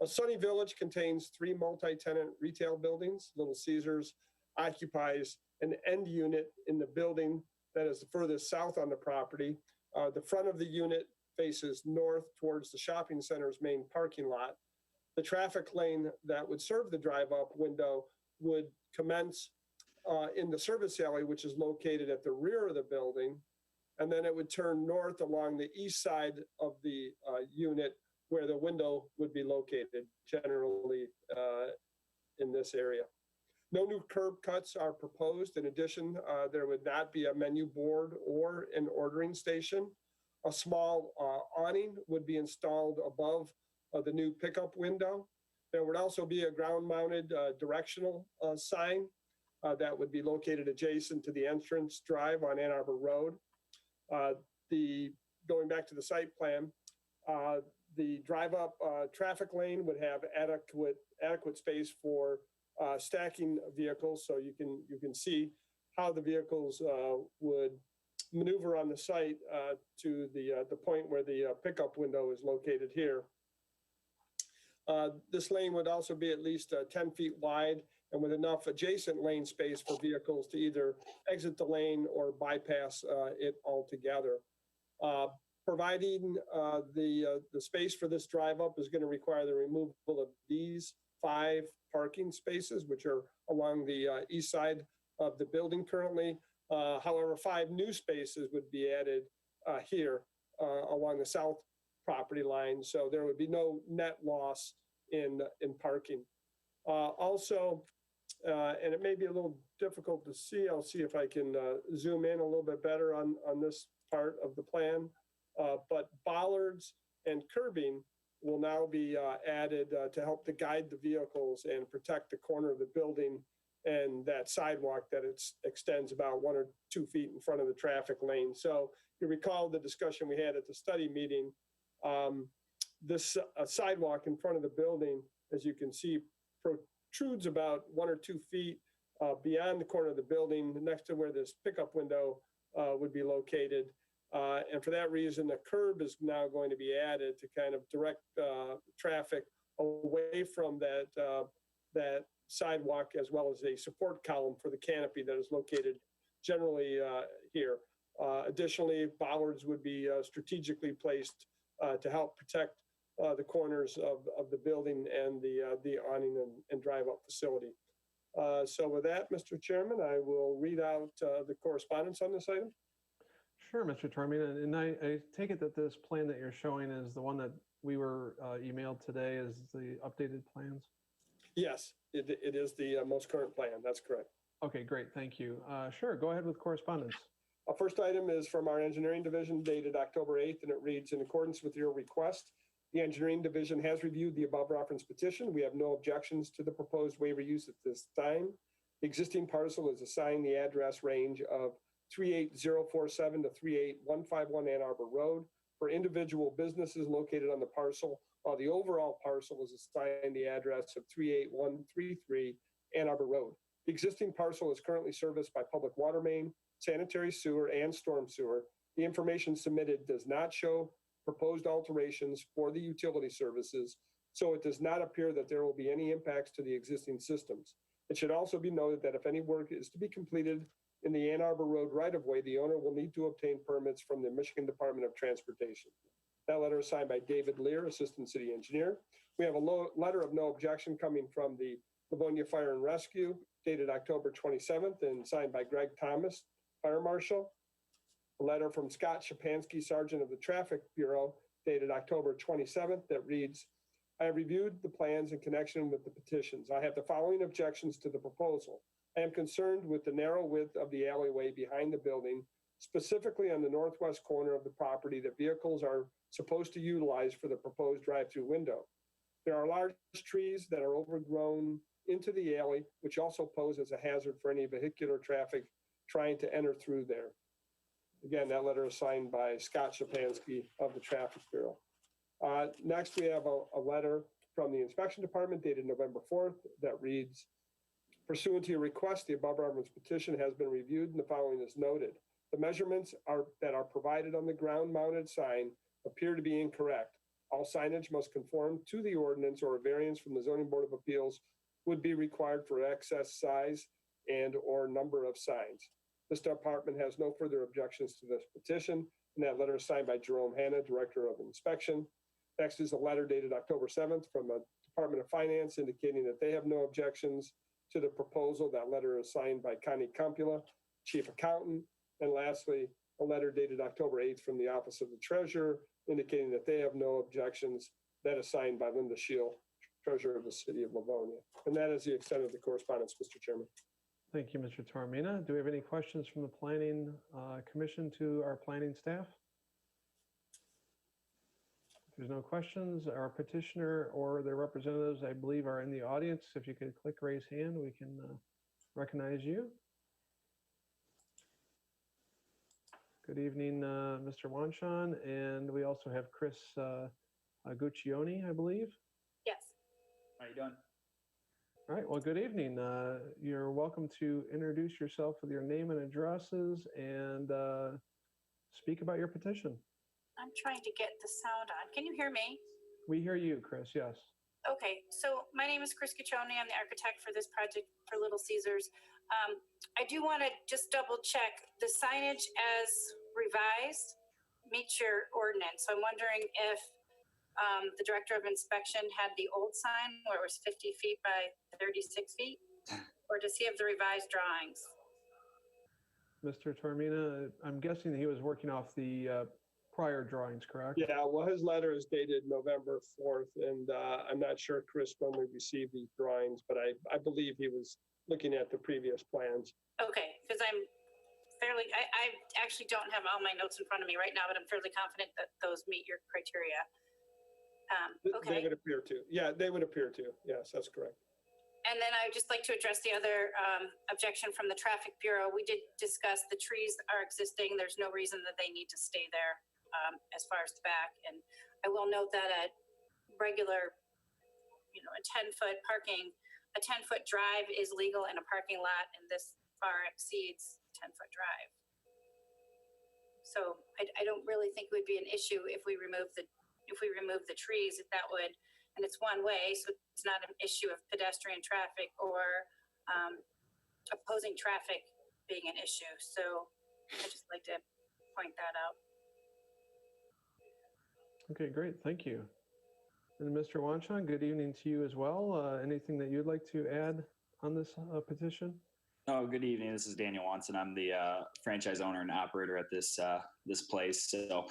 Sunny Village contains 3 multi-tenant retail buildings. Little Caesars occupies an end unit in the building that is the furthest south on the property. The front of the unit faces north towards the shopping center's main parking lot. The traffic lane that would serve the drive-up window would commence in the service alley, which is located at the rear of the building, and then it would turn north along the east side of the unit where the window would be located, generally in this area. No new curb cuts are proposed. In addition, there would not be a menu board or an ordering station. A small awning would be installed above of the new pickup window. There would also be a ground-mounted directional sign that would be located adjacent to the entrance drive on Ann Arbor Road. Going back to the site plan, the drive-up traffic lane would have adequate space for stacking vehicles, so you can see how the vehicles would maneuver on the site to the point where the pickup window is located here. This lane would also be at least 10 feet wide and with enough adjacent lane space for vehicles to either exit the lane or bypass it altogether. Providing the space for this drive up is going to require the removal of these 5 parking spaces, which are along the east side of the building currently. However, 5 new spaces would be added here along the south property line. So there would be no net loss in parking. Also, and it may be a little difficult to see, I'll see if I can zoom in a little bit better on this part of the plan. But bollards and curbing will now be added to help to guide the vehicles and protect the corner of the building and that sidewalk that extends about 1 or 2 feet in front of the traffic lane. So you recall the discussion we had at the study meeting. This sidewalk in front of the building, as you can see, protrudes about 1 or 2 feet beyond the corner of the building next to where this pickup window would be located. And for that reason, a curb is now going to be added to kind of direct traffic away from that sidewalk, as well as a support column for the canopy that is located generally here. Additionally, bollards would be strategically placed to help protect the corners of the building and the awning and drive-up facility. So with that, Mr. Chairman, I will read out the correspondence on this item. Sure, Mr. Taormina, and I take it that this plan that you're showing is the one that we were emailed today is the updated plans? Yes, it is the most current plan. That's correct. Okay, great. Thank you. Sure, go ahead with correspondence. Our first item is from our engineering division dated October 8th, and it reads, in accordance with your request, the engineering division has reviewed the above referenced petition. We have no objections to the proposed waiver use at this time. The existing parcel is assigned the address range of 38047 to 38151 Ann Arbor Road for individual businesses located on the parcel, while the overall parcel is assigned the address of 38133 Ann Arbor Road. The existing parcel is currently serviced by public water main, sanitary sewer, and storm sewer. The information submitted does not show proposed alterations for the utility services, so it does not appear that there will be any impacts to the existing systems. It should also be noted that if any work is to be completed in the Ann Arbor Road right-of-way, the owner will need to obtain permits from the Michigan Department of Transportation. That letter is signed by David Lear, Assistant City Engineer. We have a letter of no objection coming from the Livonia Fire and Rescue, dated October 27th, and signed by Greg Thomas, Fire Marshal. A letter from Scott Shapansky, Sergeant of the Traffic Bureau, dated October 27th, that reads, I have reviewed the plans in connection with the petitions. I have the following objections to the proposal. I am concerned with the narrow width of the alleyway behind the building, specifically on the northwest corner of the property that vehicles are supposed to utilize for the proposed drive-through window. There are large trees that are overgrown into the alley, which also pose as a hazard for any vehicular traffic trying to enter through there. Again, that letter is signed by Scott Shapansky of the Traffic Bureau. Next, we have a letter from the Inspection Department dated November 4th that reads, pursuant to your request, the above referenced petition has been reviewed and the following is noted. The measurements that are provided on the ground-mounted sign appear to be incorrect. All signage must conform to the ordinance, or a variance from the Zoning Board of Appeals would be required for excess size and or number of signs. This department has no further objections to this petition, and that letter is signed by Jerome Hanna, Director of Inspection. Next is a letter dated October 7th from the Department of Finance indicating that they have no objections to the proposal. That letter is signed by Connie Compula, Chief Accountant. And lastly, a letter dated October 8th from the Office of the Treasurer indicating that they have no objections. That is signed by Linda Scheel, Treasurer of the City of Livonia. And that is the extent of the correspondence, Mr. Chairman. Thank you, Mr. Taormina. Do we have any questions from the Planning Commission to our planning staff? there's no questions, our petitioner or their representatives, I believe, are in the audience. If you could click raise hand, we can recognize you. Good evening, Mr. Wanshawn, and we also have Chris Guccione, I believe. Yes. How you doing? All right, well, good evening. You're welcome to introduce yourself with your name and addresses and speak about your petition. I'm trying to get the sound on. Can you hear me? We hear you, Chris, yes. Okay, so my name is Chris Guccione. I'm the architect for this project for Little Caesars. I do want to just double check the signage as revised meets your ordinance. So I'm wondering if the director of inspection had the old sign where it was 50 feet by 36 feet, or does he have the revised drawings? Mr. Tormina, I'm guessing he was working off the prior drawings, correct? Yeah, well, his letter is dated November 4th, and I'm not sure, Chris, when we received these drawings, but I believe he was looking at the previous plans. Okay, because I actually don't have all my notes in front of me right now, but I'm fairly confident that those meet your criteria. Okay. They would appear to. Yeah, they would appear to. Yes, that's correct. And then I would just like to address the other objection from the Traffic Bureau. We did discuss the trees are existing. There's no reason that they need to stay there as far as the back. And I will note that a regular, a 10-foot parking, a 10-foot drive is legal in a parking lot, and this far exceeds 10-foot drive. So I don't really think it would be an issue if we remove the trees, if that would, and it's one way, so it's not an issue of pedestrian traffic or opposing traffic being an issue. So I'd just like to point that out. Okay, great, thank you. And Mr. Wanshawn, good evening to you as well. Anything that you'd like to add on this petition? Oh, good evening. This is Daniel Watson. I'm the franchise owner and operator at this place. So,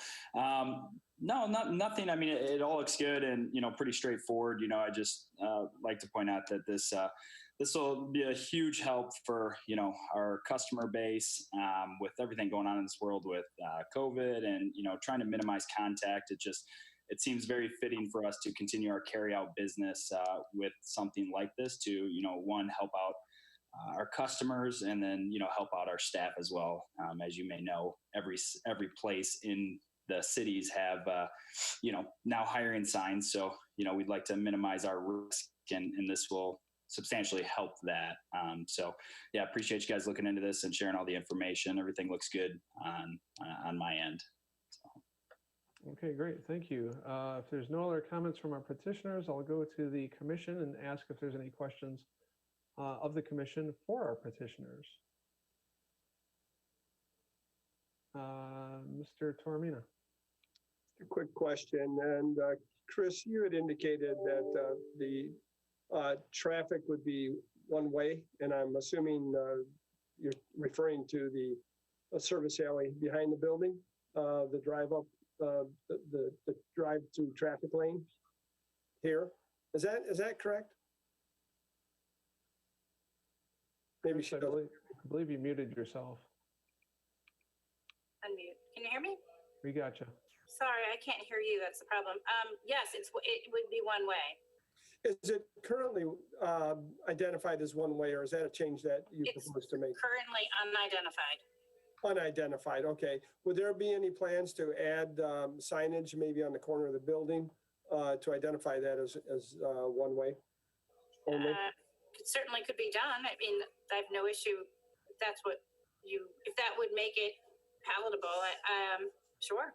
no, nothing. I mean, it all looks good and pretty straightforward. I just like to point out that this will be a huge help for our customer base with everything going on in this world with COVID and trying to minimize contact. It seems very fitting for us to continue our carry-out business with something like this to one, help out our customers, and then help out our staff as well. As you may know, every place in the cities have now hiring signs, so we'd like to minimize our risk, and this will substantially help that. So yeah, appreciate you guys looking into this and sharing all the information. Everything looks good on my end. So. Okay, great, thank you. If there's no other comments from our petitioners, I'll go to the commission and ask if there's any questions of the commission for our petitioners. Mr. Tormina. A quick question, and Chris, you had indicated that the traffic would be one way, and I'm assuming you're referring to the service alley behind the building, the drive up, the drive to traffic lane here. Is that correct? Maybe I believe you muted yourself. Unmute. Can you hear me? We got you. Sorry, I can't hear you. That's the problem. Yes, it would be one way. Is it currently identified as one way, or is that a change that you propose to make? Currently unidentified. Unidentified, okay. Would there be any plans to add signage maybe on the corner of the building to identify that as one way only? It certainly could be done. I mean, I have no issue if that's if that would make it palatable. Sure.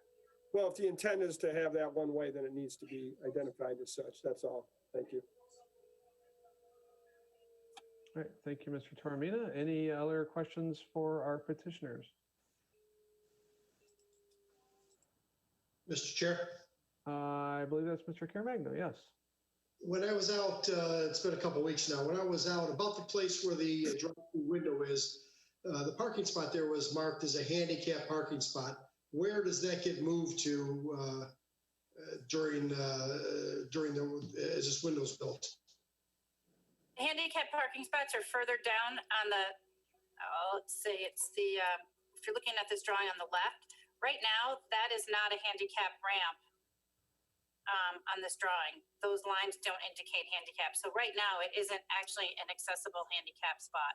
Well, if the intent is to have that one way, then it needs to be identified as such. That's all. Thank you. All right, thank you, Mr. Tormina. Any other questions for our petitioners? Mr. Chair? I believe that's Mr. Caremagno, yes. When I was out, it's been a couple of weeks now, when I was out about the place where the drive-through window is, the parking spot there was marked as a handicap parking spot. Where does that get moved to as this window's built? Handicap parking spots are further down on the, let's see, it's the, if you're looking at this drawing on the left, right now, that is not a handicap ramp. on this drawing. Those lines don't indicate handicap. So right now it isn't actually an accessible handicap spot.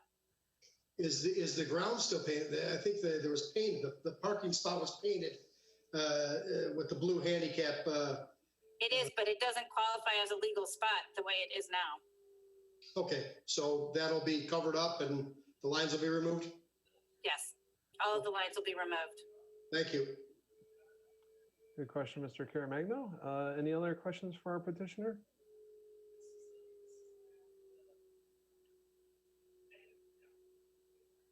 Is the ground still painted? I think there was paint, the parking spot was painted with the blue handicap. It is, but it doesn't qualify as a legal spot the way it is now. Okay, so that'll be covered up and the lines will be removed? Yes, all of the lines will be removed. Thank you. Good question, Mr. Caramagno. Any other questions for our petitioner?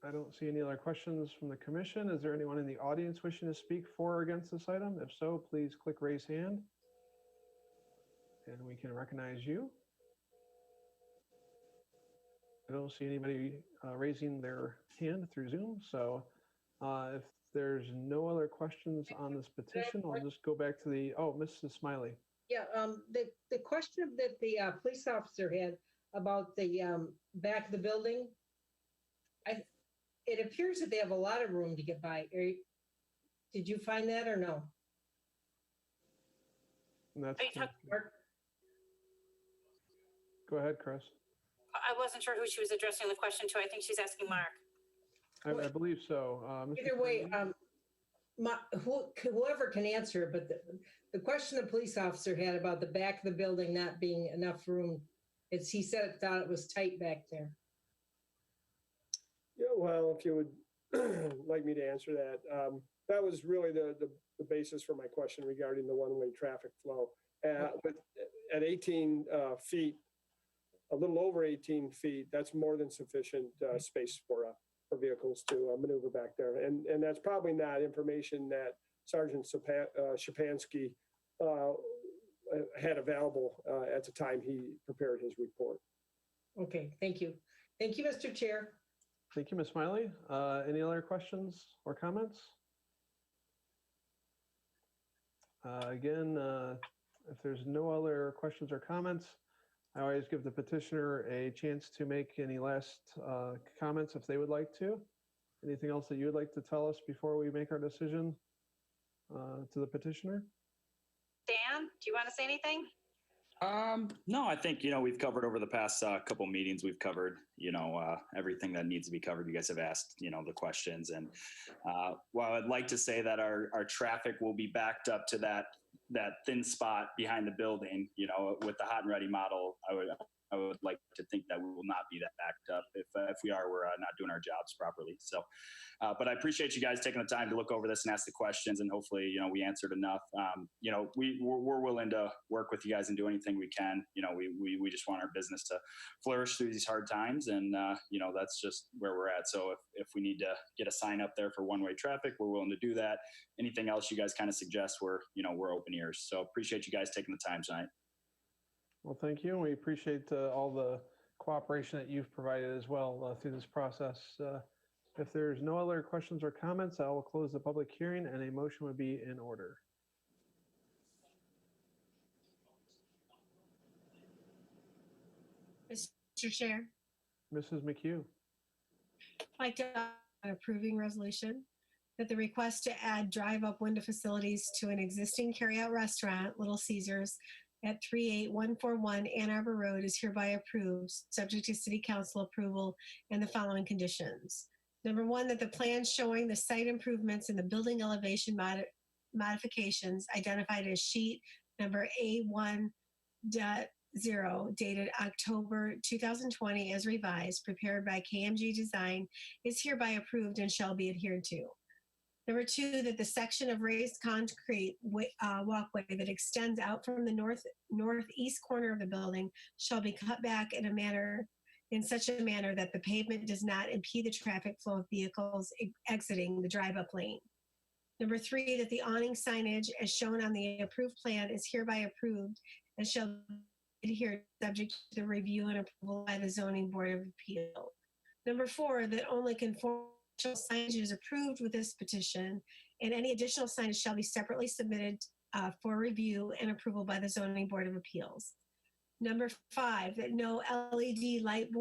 I don't see any other questions from the commission. Is there anyone in the audience wishing to speak for or against this item? If so, please click raise hand and we can recognize you. I don't see anybody raising their hand through Zoom. So if there's no other questions on this petition, I'll just go back to the, oh, Mrs. Smiley. Yeah, the question that the police officer had about the back of the building, it appears that they have a lot of room to get by. Did you find that or no? And that's, Are you talking? go ahead, Chris. I wasn't sure who she was addressing the question to. I think she's asking Mark. I believe so. Either way, whoever can answer it, but the question the police officer had about the back of the building not being enough room, is he thought it was tight back there. Yeah, well, if you would like me to answer that, that was really the basis for my question regarding the one-way traffic flow. But at 18 feet, a little over 18 feet, that's more than sufficient space for vehicles to maneuver back there. And that's probably not information that Sergeant Shapansky had available at the time he prepared his report. Okay, thank you. Thank you, Mr. Chair. Thank you, Ms. Smiley. Any other questions or comments? Again, if there's no other questions or comments, I always give the petitioner a chance to make any last comments if they would like to. Anything else that you would like to tell us before we make our decision to the petitioner? Dan, do you want to say anything? No, I think, we've covered over the past couple meetings, we've covered, everything that needs to be covered. You guys have asked, the questions. And while I'd like to say that our traffic will be backed up to that thin spot behind the building, with the hot and ready model, I would like to think that we will not be that backed up. If we are, we're not doing our jobs properly. So, but I appreciate you guys taking the time to look over this and ask the questions, and hopefully, we answered enough. We're willing to work with you guys and do anything we can. We just want our business to flourish through these hard times, and that's just where we're at. So if we need to get a sign up there for one-way traffic, we're willing to do that. Anything else you guys kind of suggest, we're open ears. So appreciate you guys taking the time tonight. Well, thank you. We appreciate all the cooperation that you've provided as well through this process. If there's no other questions or comments, I will close the public hearing and a motion would be in order. Mr. Chair, Mrs. McHugh. I'd like to an approving resolution that the request to add drive-up window facilities to an existing carryout restaurant, Little Caesars, at 38141 Ann Arbor Road is hereby approved, subject to City Council approval and the following conditions. Number one, that the plan showing the site improvements and the building elevation modifications identified as sheet number A1.0 dated October 2020 as revised, prepared by KMG Design, is hereby approved and shall be adhered to. Number two, that the section of raised concrete walkway that extends out from the northeast corner of the building shall be cut back in such a manner that the pavement does not impede the traffic flow of vehicles exiting the drive-up lane. Number three, that the awning signage as shown on the approved plan is hereby approved and shall be adhered subject to the review and approval by the Zoning Board of Appeal. Number four, that only conform signage is approved with this petition, and any additional signage shall be separately submitted for review and approval by the Zoning Board of Appeals. Number five, that no LED light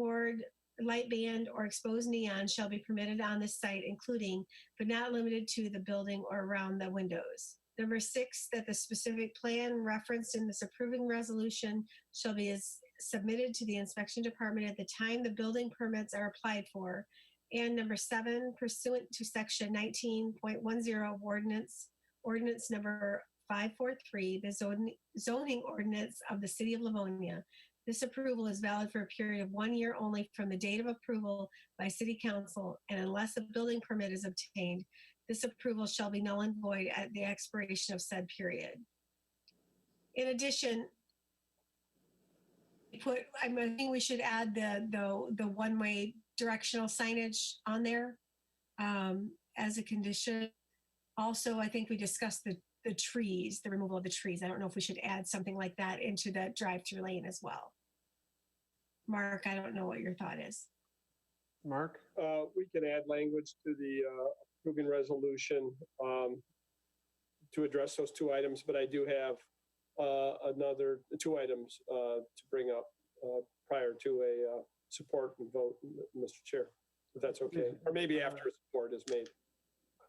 band, or exposed neon shall be permitted on this site, including but not limited to the building or around the windows. Number 6, that the specific plan referenced in this approving resolution shall be submitted to the inspection department at the time the building permits are applied for. And number 7, pursuant to section 19.10 of ordinance number 543, the zoning ordinance of the city of Livonia. This approval is valid for a period of 1 year only from the date of approval by city council, and unless a building permit is obtained, this approval shall be null and void at the expiration of said period. In addition, I think we should add the one-way directional signage on there as a condition. Also, I think we discussed the trees, the removal of the trees. I don't know if we should add something like that into the drive-through lane as well. Mark, I don't know what your thought is. Mark? We can add language to the approving resolution to address those 2 items, but I do have another 2 items to bring up prior to a support and vote, Mr. Chair, if that's okay, or maybe after support is made.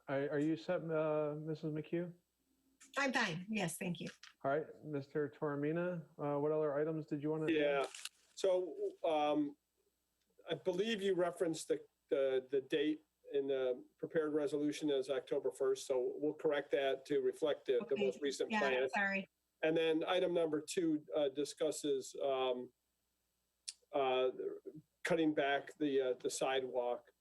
Are you set, Mrs. McHugh? I'm fine. Yes, thank you. All right, Mr. Toromina, what other items did you want to? Yeah, so I believe you referenced the date in the prepared resolution as October 1st, so we'll correct that to reflect the most recent plan. Sorry. And then item number 2 discusses cutting back the sidewalk.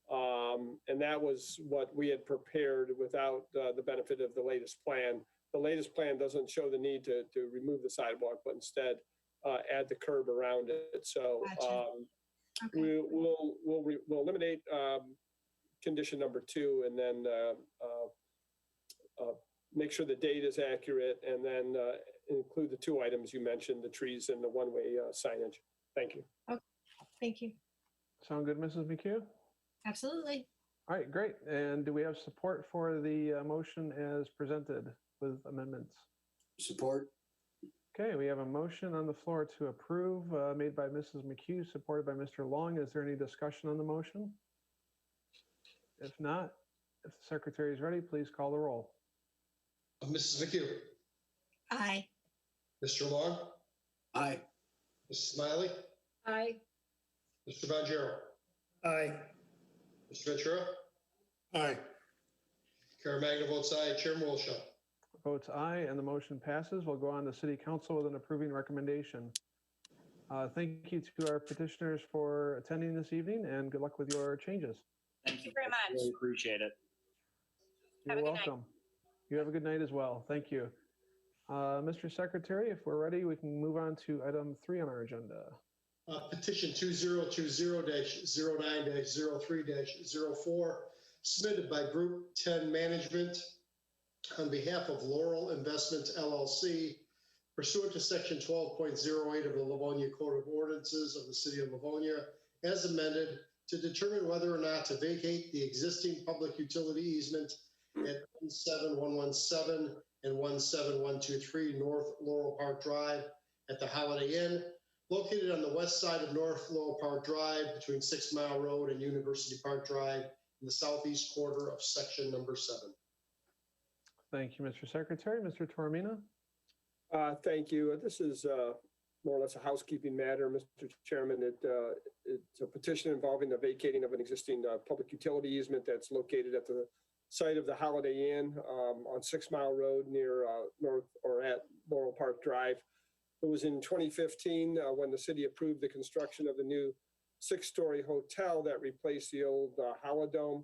And that was what we had prepared without the benefit of the latest plan. The latest plan doesn't show the need to remove the sidewalk, but instead add the curb around it. So we'll eliminate condition number 2, and then make sure the date is accurate, and then include the 2 items you mentioned, the trees and the one-way signage. Thank you. Okay. Thank you. Sound good, Mrs. McHugh? Absolutely. All right, great. And do we have support for the motion as presented with amendments? Support. Okay, we have a motion on the floor to approve made by Mrs. McHugh, supported by Mr. Long. Is there any discussion on the motion? If not, if the secretary is ready, please call the roll. Mrs. McHugh. Aye. Mr. Long. Aye. Mrs. Smiley. Aye. Mr. Bonjero. Aye. Mr. Ventura. Aye. Caremagna votes aye. Chairman Wilshaw. Votes aye, and the motion passes. We'll go on to City Council with an approving recommendation. Thank you to our petitioners for attending this evening, and good luck with your changes. Thank you very much. Really appreciate it. You're Have a good night. welcome. You have a good night as well. Thank you. Mr. Secretary, if we're ready, we can move on to item 3 on our agenda. Petition 2020-09-03-04, submitted by Group 10 Management on behalf of Laurel Investments LLC, pursuant to section 12.08 of the Livonia Code of Ordinances of the City of Livonia, as amended, to determine whether or not to vacate the existing public utility easement at 17117 and 17123 North Laurel Park Drive at the Holiday Inn, located on the west side of North Laurel Park Drive between 6 Mile Road and University Park Drive in the southeast quarter of section number 7. Thank you, Mr. Secretary. Mr. Toromina? Thank you. This is more or less a housekeeping matter, Mr. Chairman. It's a petition involving the vacating of an existing public utility easement that's located at the site of the Holiday Inn on 6 Mile Road near North or at Laurel Park Drive. It was in 2015 when the city approved the construction of the new 6-story hotel that replaced the old Holodome.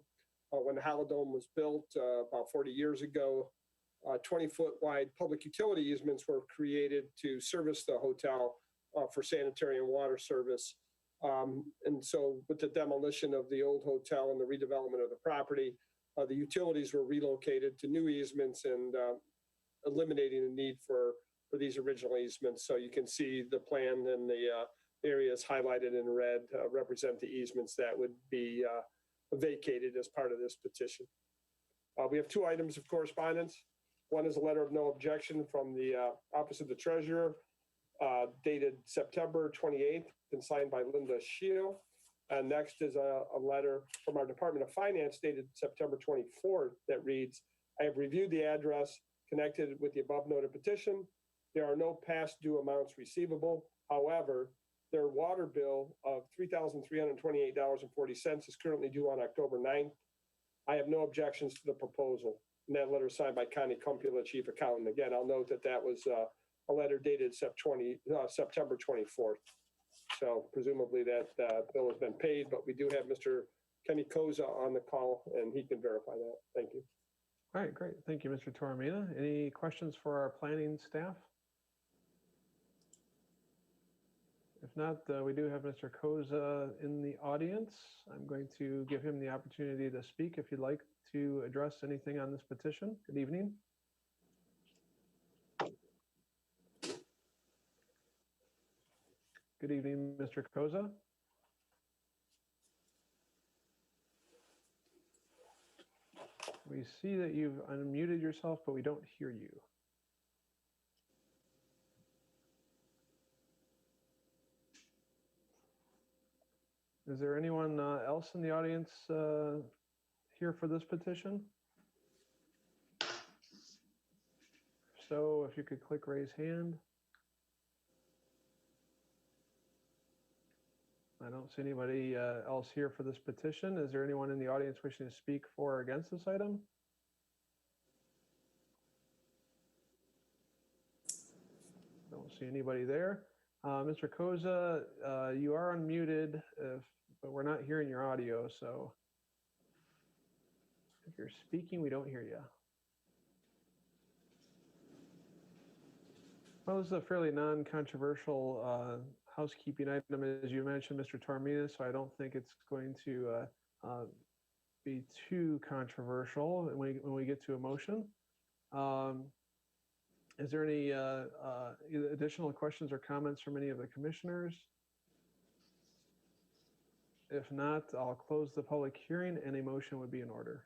When the Holodome was built about 40 years ago, 20-foot wide public utility easements were created to service the hotel for sanitary and water service. And so with the demolition of the old hotel and the redevelopment of the property, the utilities were relocated to new easements and eliminating the need for these original easements. So you can see the plan and the areas highlighted in red represent the easements that would be vacated as part of this petition. We have 2 items of correspondence. One is a letter of no objection from the Office of the Treasurer dated September 28th and signed by Linda Scheel. And next is a letter from our Department of Finance dated September 24th that reads, I have reviewed the address connected with the above noted petition. There are no past due amounts receivable. However, their water bill of $3,328.40 is currently due on October 9th. I have no objections to the proposal. And that letter is signed by Connie Cumpula, Chief Accountant. Again, I'll note that that was a letter dated September 24th. So presumably that bill has been paid, but we do have Mr. Kenny Koza on the call, and he can verify that. Thank you. All right, great. Thank you, Mr. Toromina. Any questions for our planning staff? If not, we do have Mr. Koza in the audience. I'm going to give him the opportunity to speak if you'd like to address anything on this petition. Good evening. Good evening, Mr. Koza. We see that you've unmuted yourself, but we don't hear you. Is there anyone else in the audience here for this petition? So if you could click raise hand. I don't see anybody else here for this petition. Is there anyone in the audience wishing to speak for or against this item? Don't see anybody there. Mr. Koza, you are unmuted, but we're not hearing your audio, so if you're speaking, we don't hear you. Well, this is a fairly non-controversial housekeeping item, as you mentioned, Mr. Toromina, so I don't think it's going to be too controversial when we get to a motion. Is there any additional questions or comments from any of the commissioners? If not, I'll close the public hearing and a motion would be in order.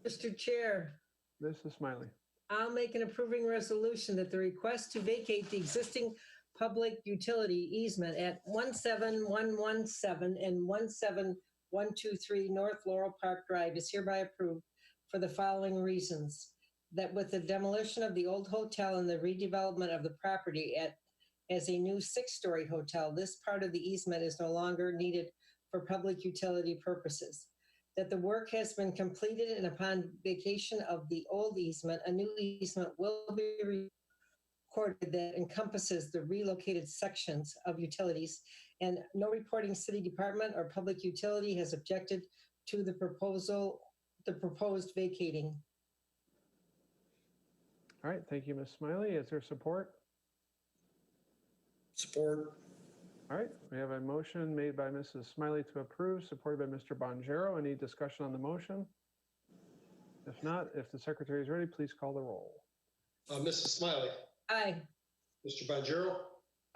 Mr. Chair, Mrs. Smiley. I'll make an approving resolution that the request to vacate the existing public utility easement at 17117 and 17123 North Laurel Park Drive is hereby approved for the following reasons. That with the demolition of the old hotel and the redevelopment of the property as a new 6-story hotel, this part of the easement is no longer needed for public utility purposes. That the work has been completed and upon vacation of the old easement, a new easement will be recorded that encompasses the relocated sections of utilities, and no reporting city department or public utility has objected to the proposed vacating. All right, thank you, Ms. Smiley. Is there support? Support. All right, we have a motion made by Mrs. Smiley to approve, supported by Mr. Bonjero. Any discussion on the motion? If not, if the secretary is ready, please call the roll. Mrs. Smiley. Aye. Mr. Bonjero.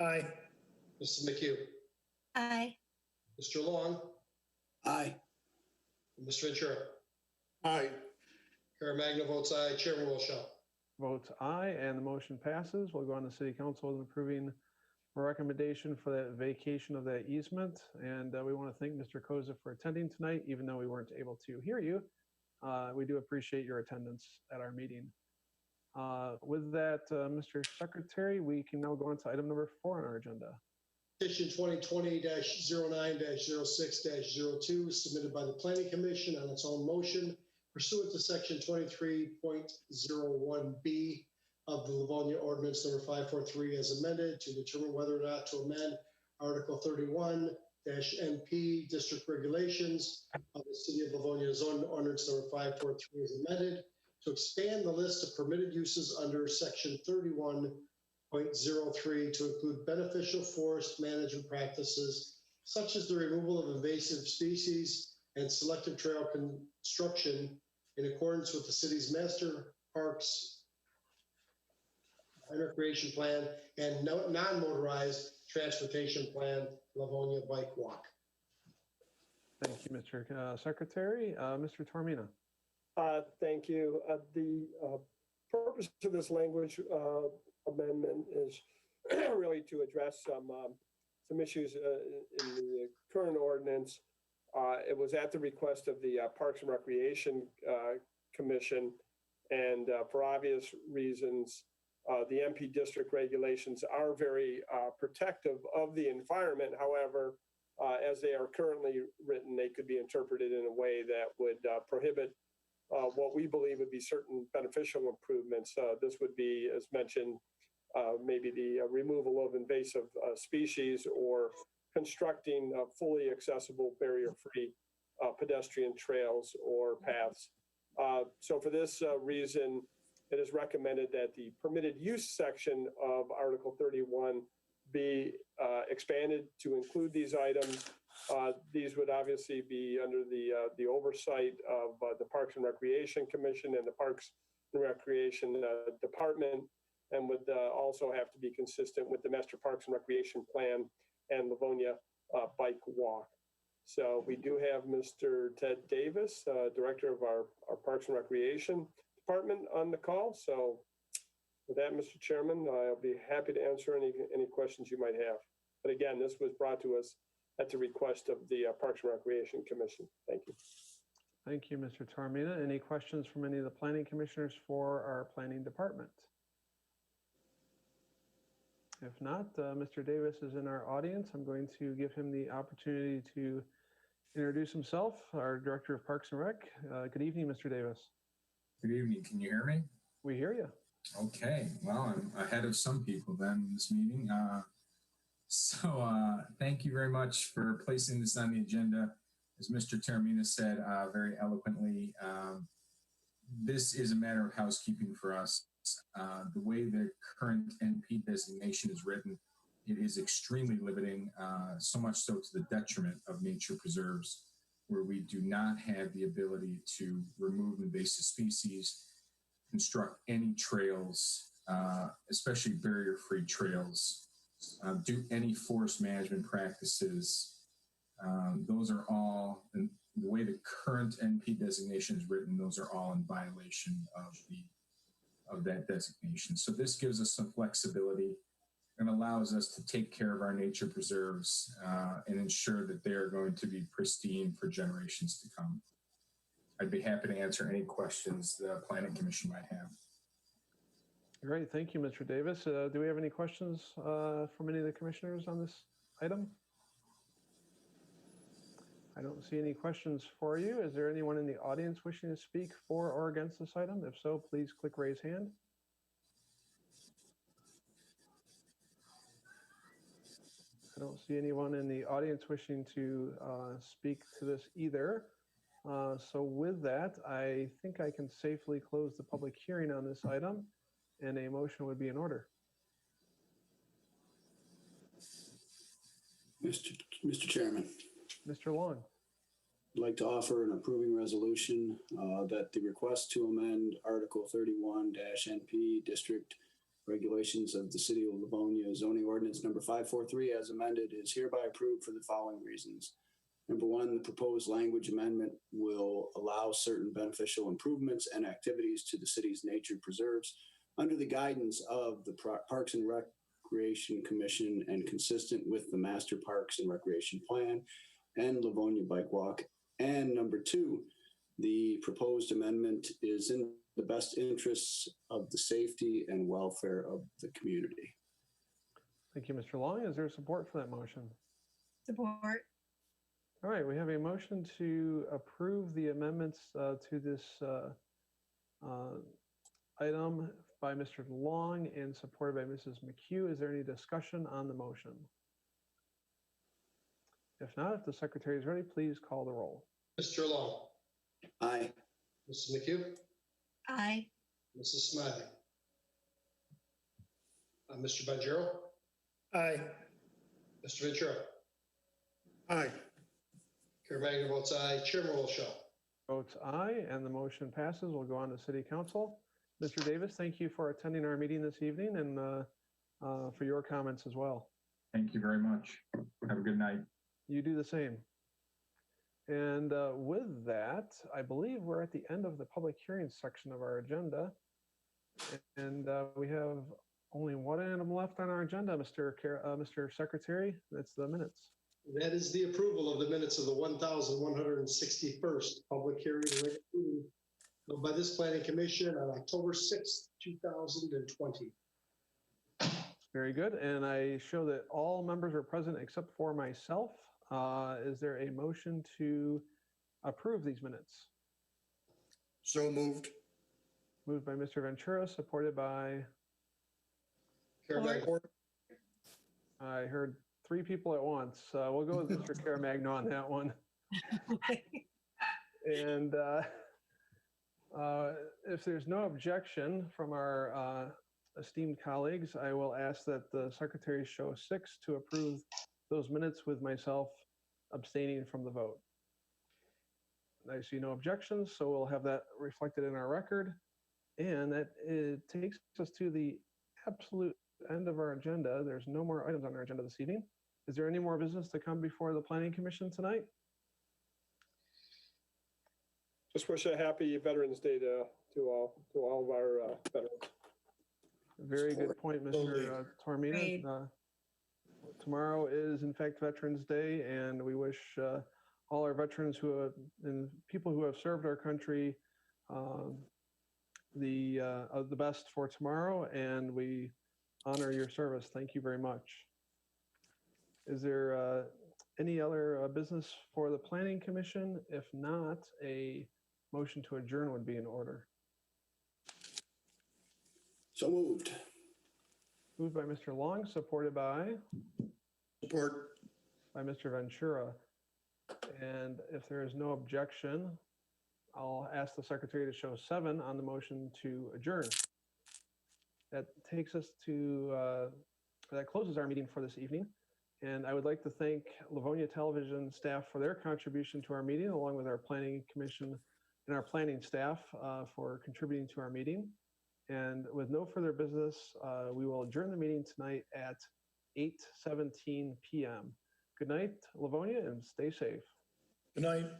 Aye. Mrs. McHugh. Aye. Mr. Long. Aye. Mr. Ventura. Aye. Caremagna votes aye. Chairman Wilshaw. Votes aye, and the motion passes. We'll go on to City Council with approving a recommendation for that vacation of that easement. And we want to thank Mr. Koza for attending tonight, even though we weren't able to hear you. We do appreciate your attendance at our meeting. With that, Mr. Secretary, we can now go on to item number 4 on our agenda. Petition 2020-09-06-02 submitted by the Planning Commission on its own motion pursuant to section 23.01B of the Livonia Ordinance number 543 as amended to determine whether or not to amend Article 31-NP District Regulations of the City of Livonia Zone Ordinance number 543 as amended to expand the list of permitted uses under section 31.03 to include beneficial forest management practices such as the removal of invasive species and selective trail construction in accordance with the city's master parks and recreation plan and non-motorized transportation plan, Livonia Bike Walk. Thank you, Mr. Secretary. Mr. Toromina. Thank you. The purpose of this language amendment is really to address some issues in the current ordinance It was at the request of the Parks and Recreation Commission, and for obvious reasons, the MP district regulations are very protective of the environment. However, as they are currently written, they could be interpreted in a way that would prohibit what we believe would be certain beneficial improvements. This would be, as mentioned, maybe the removal of invasive species or constructing fully accessible barrier-free pedestrian trails or paths. So for this reason, it is recommended that the permitted use section of Article 31 be expanded to include these items. These would obviously be under the oversight of the Parks and Recreation Commission and the Parks and Recreation Department, and would also have to be consistent with the Master Parks and Recreation Plan and Livonia Bike Walk. So we do have Mr. Ted Davis, Director of our Parks and Recreation Department, on the call. So with that, Mr. Chairman, I'll be happy to answer any questions you might have. But again, this was brought to us at the request of the Parks and Recreation Commission. Thank you. Thank you, Mr. Taormina. Any questions from any of the planning commissioners for our planning department? If not, Mr. Davis is in our audience. I'm going to give him the opportunity to introduce himself, our Director of Parks and Rec. Good evening, Mr. Davis. Good evening. Can you hear me? We hear you. Okay. Well, I'm ahead of some people then in this meeting. Thank you very much for placing this on the agenda. As Mr. Taormina said very eloquently, this is a matter of housekeeping for us. The way the current NP designation is written, it is extremely limiting, so much so to the detriment of nature preserves, where we do not have the ability to remove invasive species, construct any trails, especially barrier-free trails, do any forest management practices. Those are all, and the way the current NP designation is written, those are all in violation of that designation. So this gives us some flexibility and allows us to take care of our nature preserves and ensure that they're going to be pristine for generations to come. I'd be happy to answer any questions the Planning Commission might have. Great, thank you, Mr. Davis. Do we have any questions from any of the commissioners on this item? I don't see any questions for you. Is there anyone in the audience wishing to speak for or against this item? If so, please click raise hand. I don't see anyone in the audience wishing to speak to this either. So with that, I think I can safely close the public hearing on this item, and a motion would be in order. Mr. Chairman. Mr. Long. I'd like to offer an approving resolution that the request to amend Article 31-NP District Regulations of the City of Livonia Zoning Ordinance number 543 as amended is hereby approved for the following reasons. Number one, the proposed language amendment will allow certain beneficial improvements and activities to the city's nature preserves under the guidance of the Parks and Recreation Commission and consistent with the Master Parks and Recreation Plan and Livonia Bike Walk. And number two, the proposed amendment is in the best interests of the safety and welfare of the community. Thank you, Mr. Long. Is there support for that motion? Support. All right, we have a motion to approve the amendments to this item by Mr. Long and supported by Mrs. McHugh. Is there any discussion on the motion? If not, if the secretary is ready, please call the roll. Mr. Long. Aye. Mrs. McHugh. Aye. Mrs. Smiley. Mr. Bonjero. Aye. Mr. Ventura. Aye. Chair Magner votes aye. Chairman Wilshaw. Votes aye, and the motion passes. We'll go on to City Council. Mr. Davis, thank you for attending our meeting this evening and for your comments as well. Thank you very much. Have a good night. You do the same. And with that, I believe we're at the end of the public hearing section of our agenda. And we have only one item left on our agenda, Mr. Secretary. That's the minutes. That is the approval of the minutes of the 1,161st public hearing and regular meeting held by this planning commission on October 6th, 2020. Very good. And I show that all members are present except for myself. Is there a motion to approve these minutes? So moved. Moved by Mr. Ventura, supported by, I heard three people at once. We'll go with Mr. Caramagno on that one. And if there's no objection from our esteemed colleagues, I will ask that the secretary show 6 to approve those minutes with myself abstaining from the vote. I see no objections, so we'll have that reflected in our record. And that takes us to the absolute end of our agenda. There's no more items on our agenda this evening. Is there any more business to come before the Planning Commission tonight? Just wish a happy Veterans Day to all of our veterans. Very good point, Mr. Tormina. Tomorrow is in fact Veterans Day, and we wish all our veterans and people who have served our country the best for tomorrow, and we honor your service. Thank you very much. Is there any other business for the Planning Commission? If not, a motion to adjourn would be in order. So moved. Moved by Mr. Long, supported by? Support. By Mr. Ventura. And if there is no objection, I'll ask the secretary to show 7 on the motion to adjourn. That takes us to, that closes our meeting for this evening. And I would like to thank Livonia Television staff for their contribution to our meeting, along with our Planning Commission and our planning staff for contributing to our meeting. And with no further business, we will adjourn the meeting tonight at 8:17 p.m. Good night, Livonia, and stay safe. Good night.